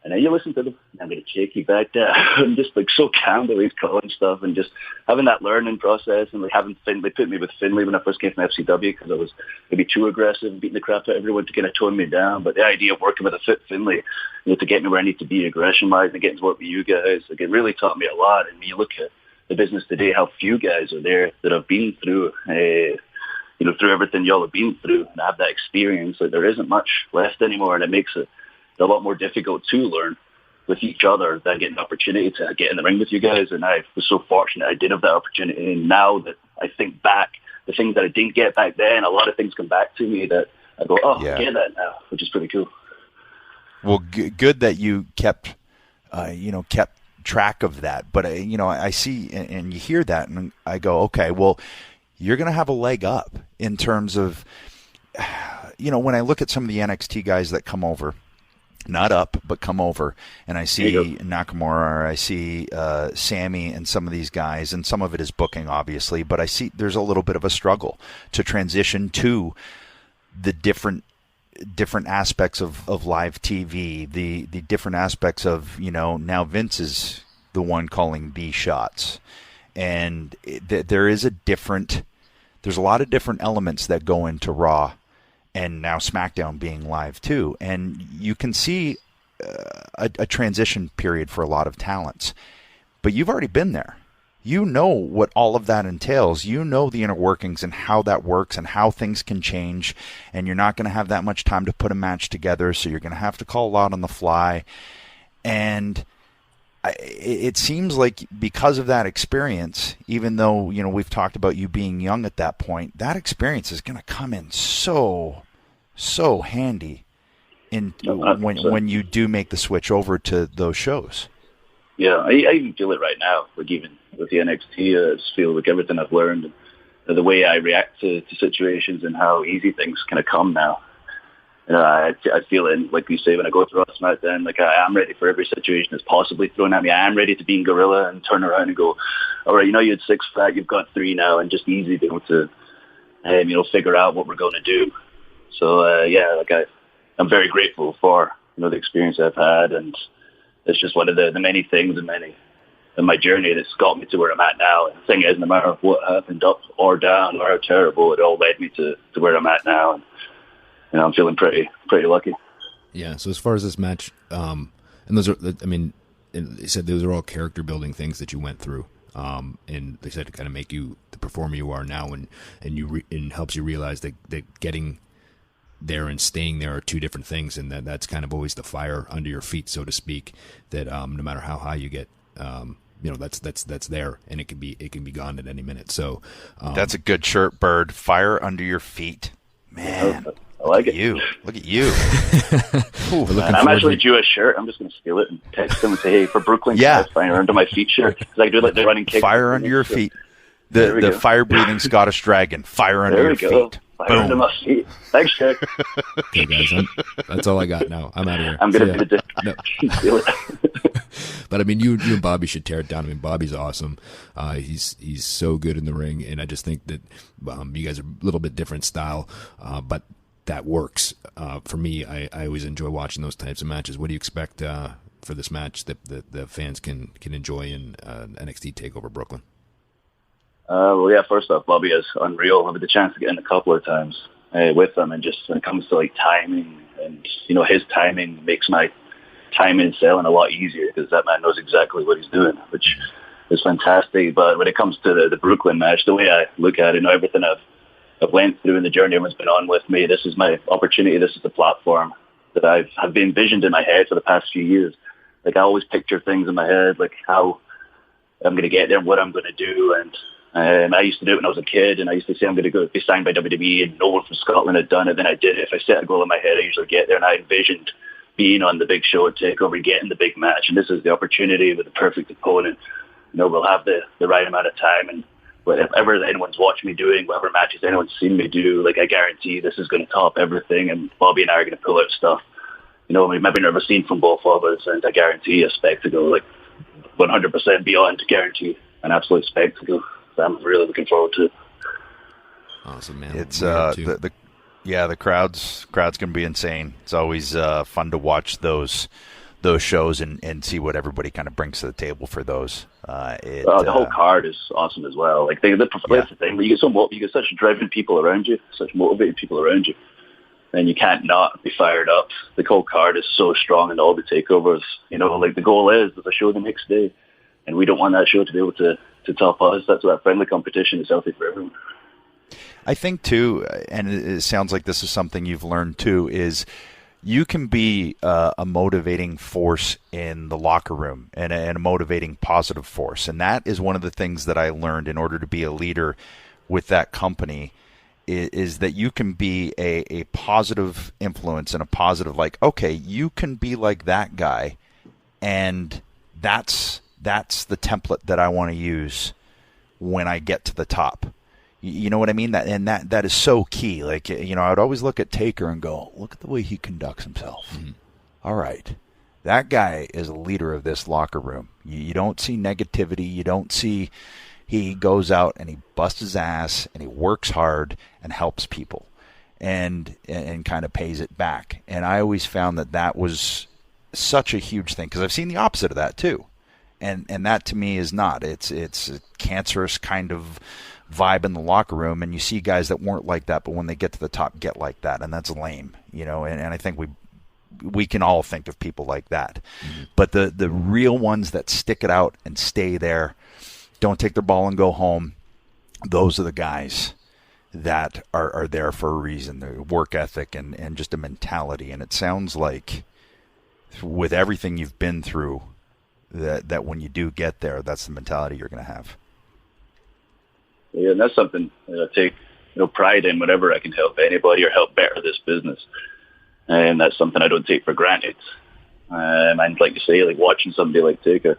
and then you listen to them, and I'm going to take you back down. And just so calm the way he's calling stuff, and just having that learning process, and having Finlay, put me with Finlay when I first came from FCW because I was maybe too aggressive, beating the crap out of everyone to kind of tone me down. But the idea of working with a fit Finlay, to get me where I need to be aggression-wise and getting to work with you guys, it really taught me a lot. And when you look at the business today, how few guys are there that have been through, through everything y'all have been through and have that experience. There isn't much left anymore, and it makes it a lot more difficult to learn. with each other than getting the opportunity to get in the ring with you guys. And I was so fortunate I did have that opportunity. And now that I think back, the things that I didn't get back then, a lot of things come back to me that I go, I get that now, which is pretty cool. Well, good that you kept track of that. But, I see and you hear that and I go, okay, well, you're going to have a leg up in terms of, when I look at some of the NXT guys that come over, not up, but come over, and I see Nakamura, I see Sammy and some of these guys, and some of it is booking, obviously, but I see there's a little bit of a struggle to transition to the different aspects of live TV, the different aspects of, now Vince is the one calling the shots. And there's a lot of different elements that go into Raw and now SmackDown being live too. And you can see a transition period for a lot of talents. But you've already been there. You know what all of that entails. You know the inner workings and how that works and how things can change. And you're not going to have that much time to put a match together, so you're going to have to call a lot on the fly. And it seems like because of that experience, even though, we've talked about you being young at that point, that experience is going to come in so handy when you do make the switch over to those shows. Yeah, I even feel it right now. Like even with the NXT, I just feel like everything I've learned and the way I react to situations and how easy things kind of come now. I feel it, like you say, when I go through SmackDown, like I am ready for every situation that's possibly thrown at me. I am ready to be in Gorilla and turn around and go, all right, you had 6 fat, you've got 3 now, and just easy to be able to, figure out what we're going to do. So, I'm very grateful for, the experience I've had, and it's just one of the many things in my journey that's got me to where I'm at now. And the thing is, no matter what happened, up or down, or how terrible, it all led me to where I'm at now. And, I'm feeling pretty lucky. Yeah. So as far as this match, and those are, they said those are all character building things that you went through. And they said to kind of make you the performer you are now, and helps you realize that getting there and staying there are two different things, and that's kind of always the fire under your feet, so to speak. That no matter how high you get, that's there, and it can be gone at any minute. So that's a good shirt, Bird. Fire under your feet, man. I like it. Look at you. I'm actually a Jewish shirt. I'm just going to steal it and text them and say, hey, for Brooklyn, fire under my feet shirt. Because I do like the running kick. Fire under your feet. The fire-breathing Scottish dragon. Fire under your feet. Fire under my feet. Thanks, Jack. Okay, guys, that's all I got now. I'm out of here. I'm going to steal it. But you and Bobby should tear it down. Bobby's awesome. He's so good in the ring, and I just think that you guys are a little bit different style, but that works. For me, I always enjoy watching those types of matches. What do you expect for this match that the fans can enjoy in NXT Takeover Brooklyn? First off, Bobby is unreal. I've had the chance to get in a couple of times with him, and just when it comes to timing, and his timing makes my time in selling a lot easier, because that man knows exactly what he's doing, which is fantastic. But when it comes to the Brooklyn match, the way I look at it, everything I've went through in the journey everyone's been on with me, this is my opportunity. This is the platform that I've been envisioned in my head for the past few years. Like I always picture things in my head, like how I'm going to get there and what I'm going to do. And I used to do it when I was a kid, and I used to say I'm going to go be signed by WWE, and no one from Scotland had done it. Then I did it. If I set a goal in my head, I usually get there, and I envisioned being on the big show at TakeOver, getting the big match. And this is the opportunity with the perfect opponent. We'll have the right amount of time, and whatever anyone's watched me doing, whatever matches anyone's seen me do, I guarantee this is going to top everything, and Bobby and I are going to pull out stuff, we've maybe never seen from both of us, and I guarantee a spectacle, 100% beyond guarantee, an absolute spectacle. So I'm really looking forward to it. Awesome, man. It's the crowd's going to be insane. It's always fun to watch those shows and see what everybody kind of brings to the table for those. The whole card is awesome as well. That's the thing. You get such driven people around you, such motivated people around you, and you can't not be fired up. The whole card is so strong in all the takeovers. The goal is there's a show the next day, and we don't want that show to be able to top us. That's why that friendly competition is healthy for everyone. I think too, and it sounds like this is something you've learned too, is you can be a motivating force in the locker room and a motivating positive force. And that is one of the things that I learned in order to be a leader with that company is that you can be a positive influence and a positive, like, okay, you can be like that guy. And that's the template that I want to use when I get to the top. You know what I mean? That is so key. Like, you know, I would always look at Taker and go, look at the way he conducts himself. Mm-hmm. All right. That guy is a leader of this locker room. You don't see negativity. You don't see he goes out and he busts his ass and he works hard and helps people and kind of pays it back. And I always found that was such a huge thing because I've seen the opposite of that too. And that to me is not. It's a cancerous kind of vibe in the locker room, and you see guys that weren't like that, but when they get to the top, get like that, and that's lame, you know. And I think we can all think of people like that. Mm-hmm. But the real ones that stick it out and stay there, don't take their ball and go home, those are the guys that are there for a reason. Their work ethic and just a mentality. And it sounds like with everything you've been through, that when you do get there, that's the mentality you're going to have. Yeah, and that's something that I take pride in whenever I can help anybody or help better this business. And that's something I don't take for granted. And like you say, like watching somebody like Taker,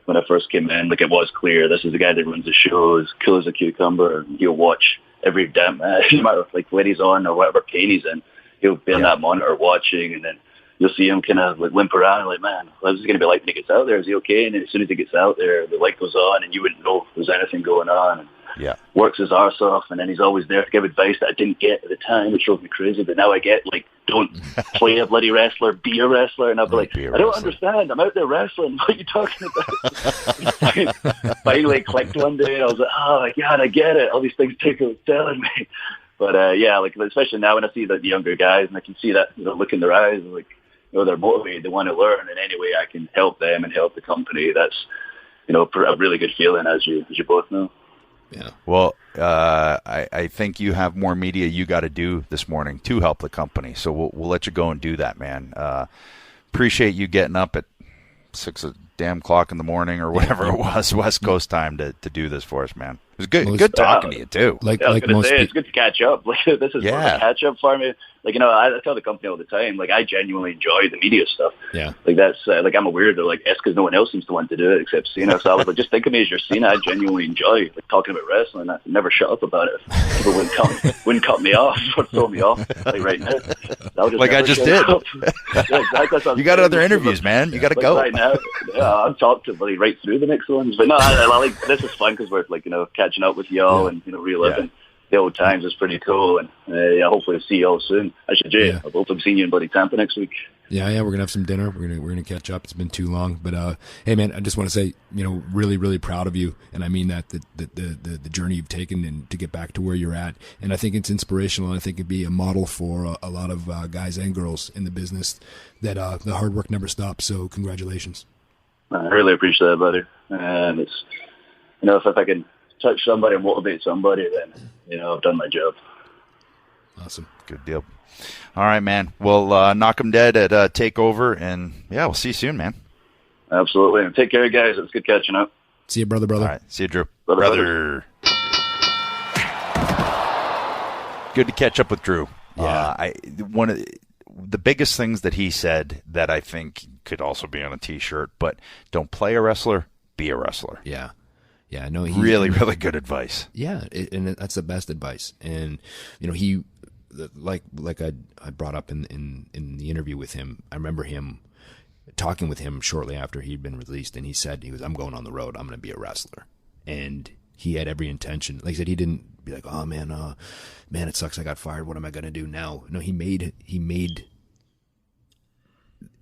when I first came in, like it was clear this is the guy that runs the shows, cool as a cucumber. He'll watch every damn match, no matter like when he's on or whatever pain he's in. He'll be on that monitor watching, and then you'll see him kind of like limp around and like, man, what's he going to be like when he gets out there? Is he okay? And then as soon as he gets out there, the light goes on and you wouldn't know if there's anything going on. And works his arse off, and then he's always there to give advice that I didn't get at the time, which drove me crazy. But now I get, like, don't play a bloody wrestler, be a wrestler. And I'll be like, I don't understand. I'm out there wrestling. What are you talking about? Finally clicked one day, and I was like, oh, my God, I get it. All these things Taker was telling me. But, like, especially now when I see the younger guys, and I can see that look in their eyes, like, they're motivated, they want to learn, and any way I can help them and help the company, that's, a really good feeling, as you both know. Yeah. Well, I think you have more media you got to do this morning to help the company. So we'll let you go and do that, man. Appreciate you getting up at 6 o'clock in the morning or whatever it was, West Coast time to do this for us, man. It was good. Good talking to you too. Like most it's good to catch up. Like this is more of a catch up for me. Like I tell the company all the time. Like I genuinely enjoy the media stuff. Yeah. Like that's like I'm a weirdo. Like that's because no one else seems to want to do it except Cena. So I was like, just think of me as your Cena. I genuinely enjoy like talking about wrestling. I never shut up about it. People wouldn't cut me off or throw me off. Like right now. Like I just did. Yeah, exactly. You got other interviews, man. You got to go. Right now, I'm talking to right through the next ones. But no, I like this is fun because we're like catching up with y'all and reliving the old times is pretty cool. And hopefully I'll see y'all soon. I should, Jay. I hope I'm seeing you in bloody Tampa next week. Yeah, we're gonna have some dinner. We're gonna catch up. It's been too long, but hey, man, I just want to say, really, really proud of you, and I mean that the journey you've taken and to get back to where you're at, and I think it's inspirational. And I think it'd be a model for a lot of guys and girls in the business that the hard work never stops. So congratulations. I really appreciate that, buddy. And it's if I can touch somebody and motivate somebody, then I've done my job. Awesome, good deal. All right, man. We'll knock them dead at Takeover, and we'll see you soon, man. Absolutely. And take care, guys. It was good catching up. See you, brother. All right. See you, Drew. Brother. Good to catch up with Drew. Yeah. One of the biggest things that he said that I think could also be on a T-shirt, but don't play a wrestler, be a wrestler. Yeah. Yeah, no, really, really good advice. Yeah, and that's the best advice. And he, like I brought up in the interview with him. I remember him talking with him shortly after he'd been released, and he said I'm going on the road. I'm going to be a wrestler, and he had every intention. Like I said, he didn't be like, oh man, it sucks. I got fired. What am I going to do now? No, he made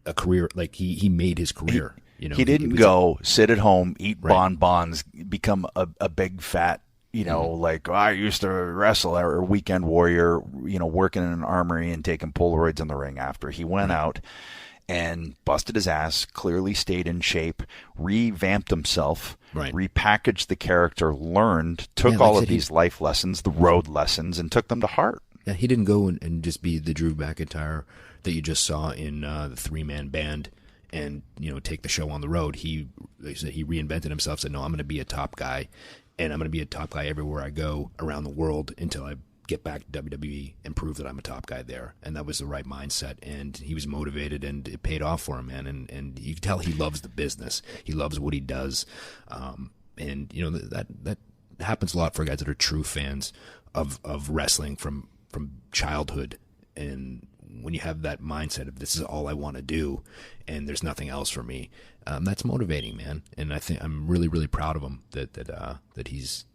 a career. Like he made his career. He didn't go sit at home, eat bonbons, become a big fat, like I used to wrestle or weekend warrior, working in an armory and taking Polaroids in the ring after. He went out and busted his ass, clearly stayed in shape, revamped himself, repackaged the character, took all of these life lessons, the road lessons, and took them to heart. Yeah, he didn't go and just be the Drew McIntyre that you just saw in the 3-man band and, take the show on the road. He reinvented himself, said, no, I'm going to be a top guy, and I'm going to be a top guy everywhere I go around the world until I get back to WWE and prove that I'm a top guy there. And that was the right mindset, and he was motivated, and it paid off for him, man. And you can tell he loves the business. He loves what he does. And, that happens a lot for guys that are true fans of wrestling from childhood. And when you have that mindset of this is all I want to do and there's nothing else for me, that's motivating, man. And I think I'm really, really proud of him that he's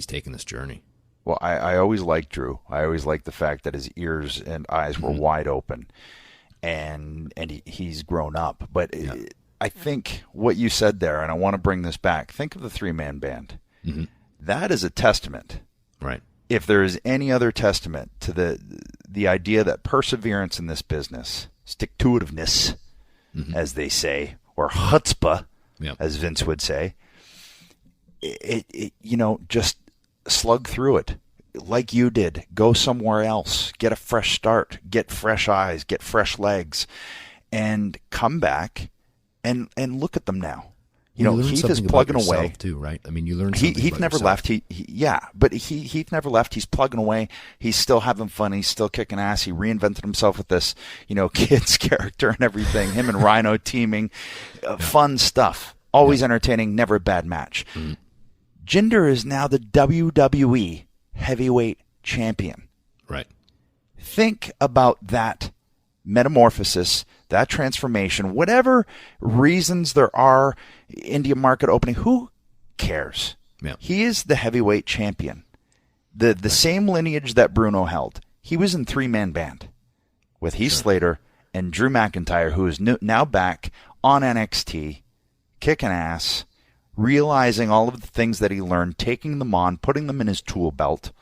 taken this journey. Well, I always liked Drew. I always liked the fact that his ears and eyes were wide open, and he's grown up. But I think what you said there, and I want to bring this back, think of the 3-man band. Mm-hmm. That is a testament. Right. If there is any other testament to the idea that perseverance in this business, stick-to-itiveness, as they say, or chutzpah, as Vince would say, it just slug through it like you did. Go somewhere else. Get a fresh start. Get fresh eyes. Get fresh legs. And come back and look at them now. Heath is plugging away too, right? I mean, you learn something Heath never left. But Heath never left. He's plugging away. He's still having fun. He's still kicking ass. He reinvented himself with this, kids character and everything. Him and Rhino teaming, fun stuff. Always entertaining. Never a bad match. Mm-hmm. Jinder is now the WWE heavyweight champion. Right. Think about that metamorphosis, that transformation, whatever reasons there are, India market opening, who cares? Yeah. He is the heavyweight champion. The same lineage that Bruno held. He was in 3-man band with Heath Slater and Drew McIntyre, who is now back on NXT, kicking ass, realizing all of the things that he learned, taking them on, putting them in his tool belt.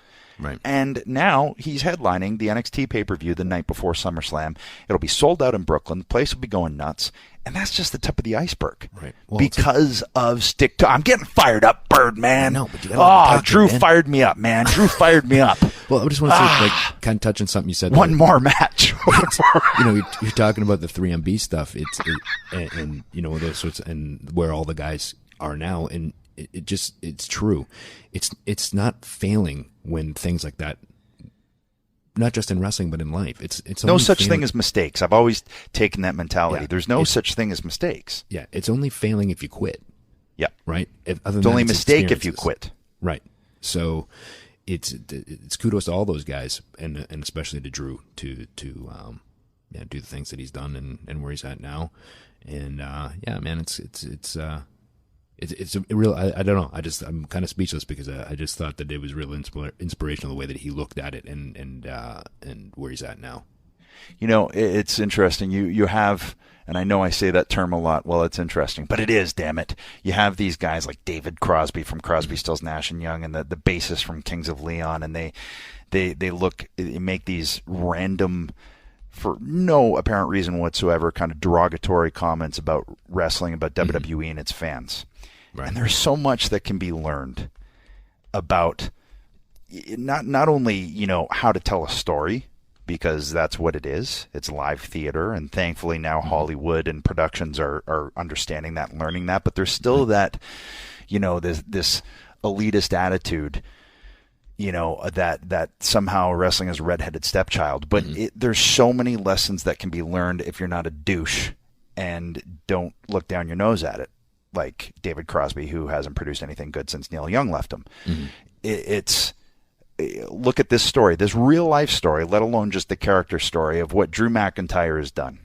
Right. And now he's headlining the NXT pay-per-view the night before SummerSlam. It'll be sold out in Brooklyn. The place will be going nuts. And that's just the tip of the iceberg. Right. Well, because of I'm getting fired up, Birdman. No, but you gotta Drew fired me up, man. Drew fired me up. Well, I just want to say, kind of touching something you said. One more match. You're talking about the 3MB stuff. And those sorts, and where all the guys are now, and it's true. It's not failing when things like that, not just in wrestling but in life. It's no such thing as mistakes. I've always taken that mentality. Yeah, there's no such thing as mistakes. Yeah, it's only failing if you quit. Yeah, right. It's only a mistake if you quit. Right. So it's kudos to all those guys, and especially to Drew to do the things that he's done and where he's at now. And man, it's a real. I don't know. I'm kind of speechless because I just thought that it was real inspirational the way that he looked at it and where he's at now. It's interesting. You have, and I know I say that term a lot. Well, it's interesting, but it is. Damn it! You have these guys like David Crosby from Crosby, Stills, Nash and Young, and the bassist from Kings of Leon, and they make these random, for no apparent reason whatsoever, kind of derogatory comments about wrestling, about WWE and its fans. Right. And there's so much that can be learned about not only, how to tell a story, because that's what it is. It's live theater, and thankfully now Hollywood and productions are understanding that and learning that, but there's still that, this elitist attitude, that somehow wrestling is a redheaded stepchild. But there's so many lessons that can be learned if you're not a douche and don't look down your nose at it. Like David Crosby, who hasn't produced anything good since Neil Young left him. It's look at this story, this real life story, let alone just the character story of what Drew McIntyre has done,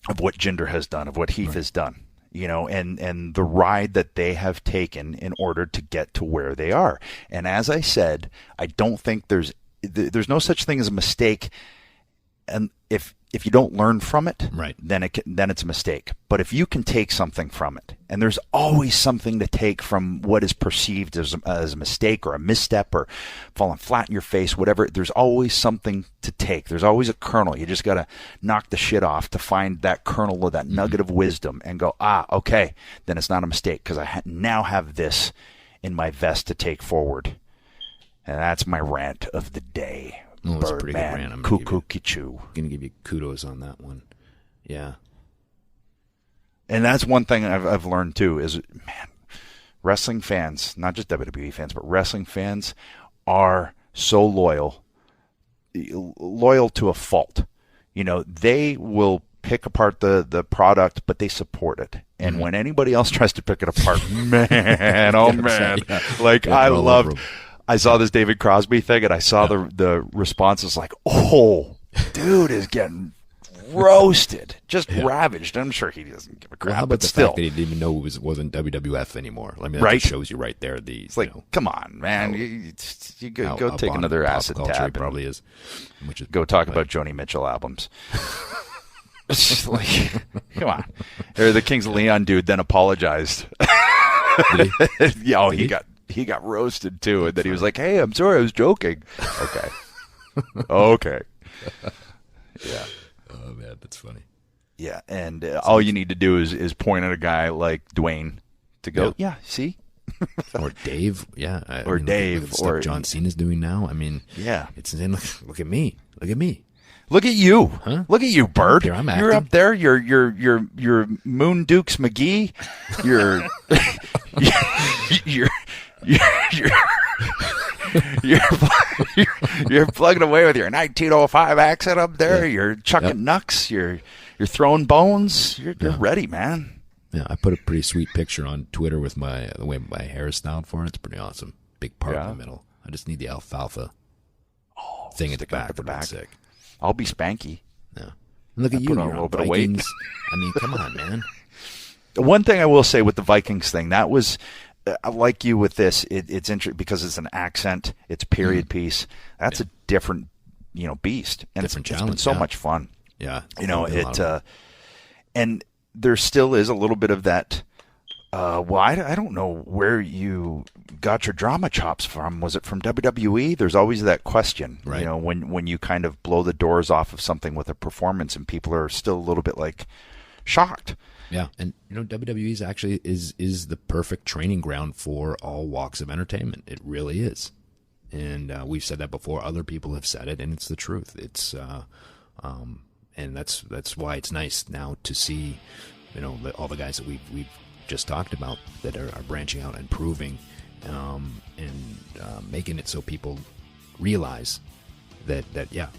of what Jinder has done, of what Heath has done, and the ride that they have taken in order to get to where they are. And as I said, I don't think there's no such thing as a mistake, and if you don't learn from it, right, then it's a mistake. But if you can take something from it, and there's always something to take from what is perceived as a mistake or a misstep or falling flat in your face, whatever, there's always something to take. There's always a kernel. You just got to knock the shit off to find that kernel or that nugget of wisdom and go, okay, then it's not a mistake because I now have this in my vest to take forward. And that's my rant of the day. Oh, it's a pretty good rant. I'm Cuckoo Kichu. Going to give you kudos on that one. Yeah. And that's one thing I've learned too is, man, wrestling fans, not just WWE fans, but wrestling fans are so loyal to a fault. You know, they will pick apart the product, but they support it. And when anybody else tries to pick it apart, man, oh man, I saw this David Crosby thing, and I saw the responses like, oh, dude is getting roasted, just ravaged. I'm sure he doesn't give a crap, how about but the still, fact that he didn't even know it wasn't WWF anymore? I mean, that right? just shows you right there. It's like, come on, man, you go take another acid tab. Probably is. Go talk about Joni Mitchell albums. Like, come on. Or the Kings of Leon dude then apologized. Did he? Yeah, he got roasted too, and then he was like, "Hey, I'm sorry, I was joking." Okay. Okay. Yeah. Oh man, that's funny. Yeah, and all you need to do is point at a guy like Dwayne to go, yeah see? Or Dave, yeah. Dave. Look at the stuff John Cena's doing now. I mean, yeah. It's insane. Look at me. Look at me. Look at you. Huh? Look at you, Bird. Here, I'm acting. You're up there. You're Moon Dukes McGee. You're you're plugging away with your 1905 accent up there. Yeah. You're chucking knucks. You're throwing bones. You're ready, man. Yeah, I put a pretty sweet picture on Twitter with the way my hair is styled for it. It's pretty awesome. Big part in the middle. I just need the alfalfa thing at the back. Sick. I'll be Spanky. Yeah. And look at you. You're a little bit of weight. I mean, come on, man. One thing I will say with the Vikings thing, that was, like you with this, it's interesting because it's an accent, it's a period piece. That's a different, beast. And different challenge. It's been so much fun. Yeah. And there still is a little bit of that, I don't know where you got your drama chops from. Was it from WWE? There's always that question, right? When you kind of blow the doors off of something with a performance and people are still a little bit like shocked. Yeah, and WWE's actually is the perfect training ground for all walks of entertainment. It really is, and we've said that before. Other people have said it, and it's the truth. It's and that's why it's nice now to see, all the guys that we've just talked about that are branching out and proving, and making it so people realize that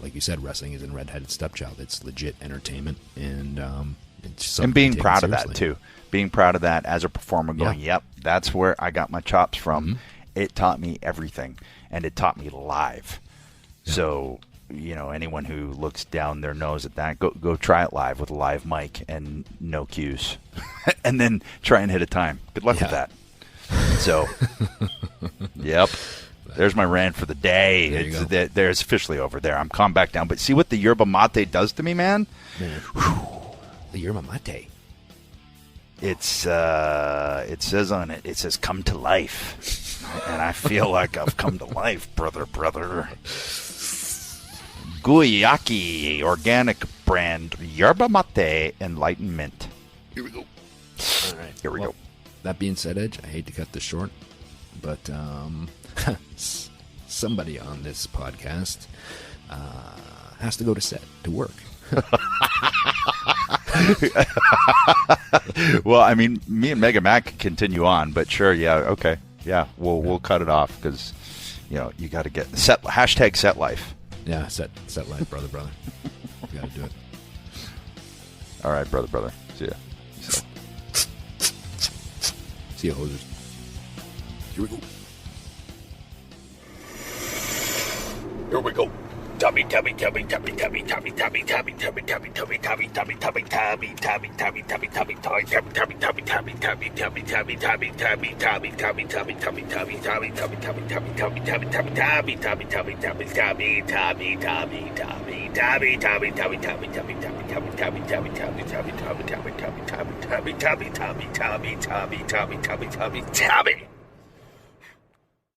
like you said, wrestling isn't redheaded stepchild. It's legit entertainment, and being proud of that too. Being proud of that as a performer, going, yep, that's where I got my chops from. Mm-hmm. It taught me everything, and it taught me live. Yeah. So, anyone who looks down their nose at that, go try it live with a live mic and no cues, and then try and hit a time. Good luck with that. So, yep. There's my rant for the day. There's officially over there. I'm calm back down. But see what the yerba mate does to me, man? The yerba mate. It says on it, come to life. And I feel like I've come to life, brother. Guayaki organic brand yerba mate enlightenment. Here we go. All right. Here we go. That being said, Edge, I hate to cut this short, but somebody on this podcast has to go to set to work. Well, I mean, me and Mega Mac can continue on, but sure, yeah, okay, yeah, we'll cut it off because you got to get hashtag set life. Yeah, set life, brother. You got to do it. All right, brother. See ya. See ya, hosers. Here we go. Here we go. Tommy.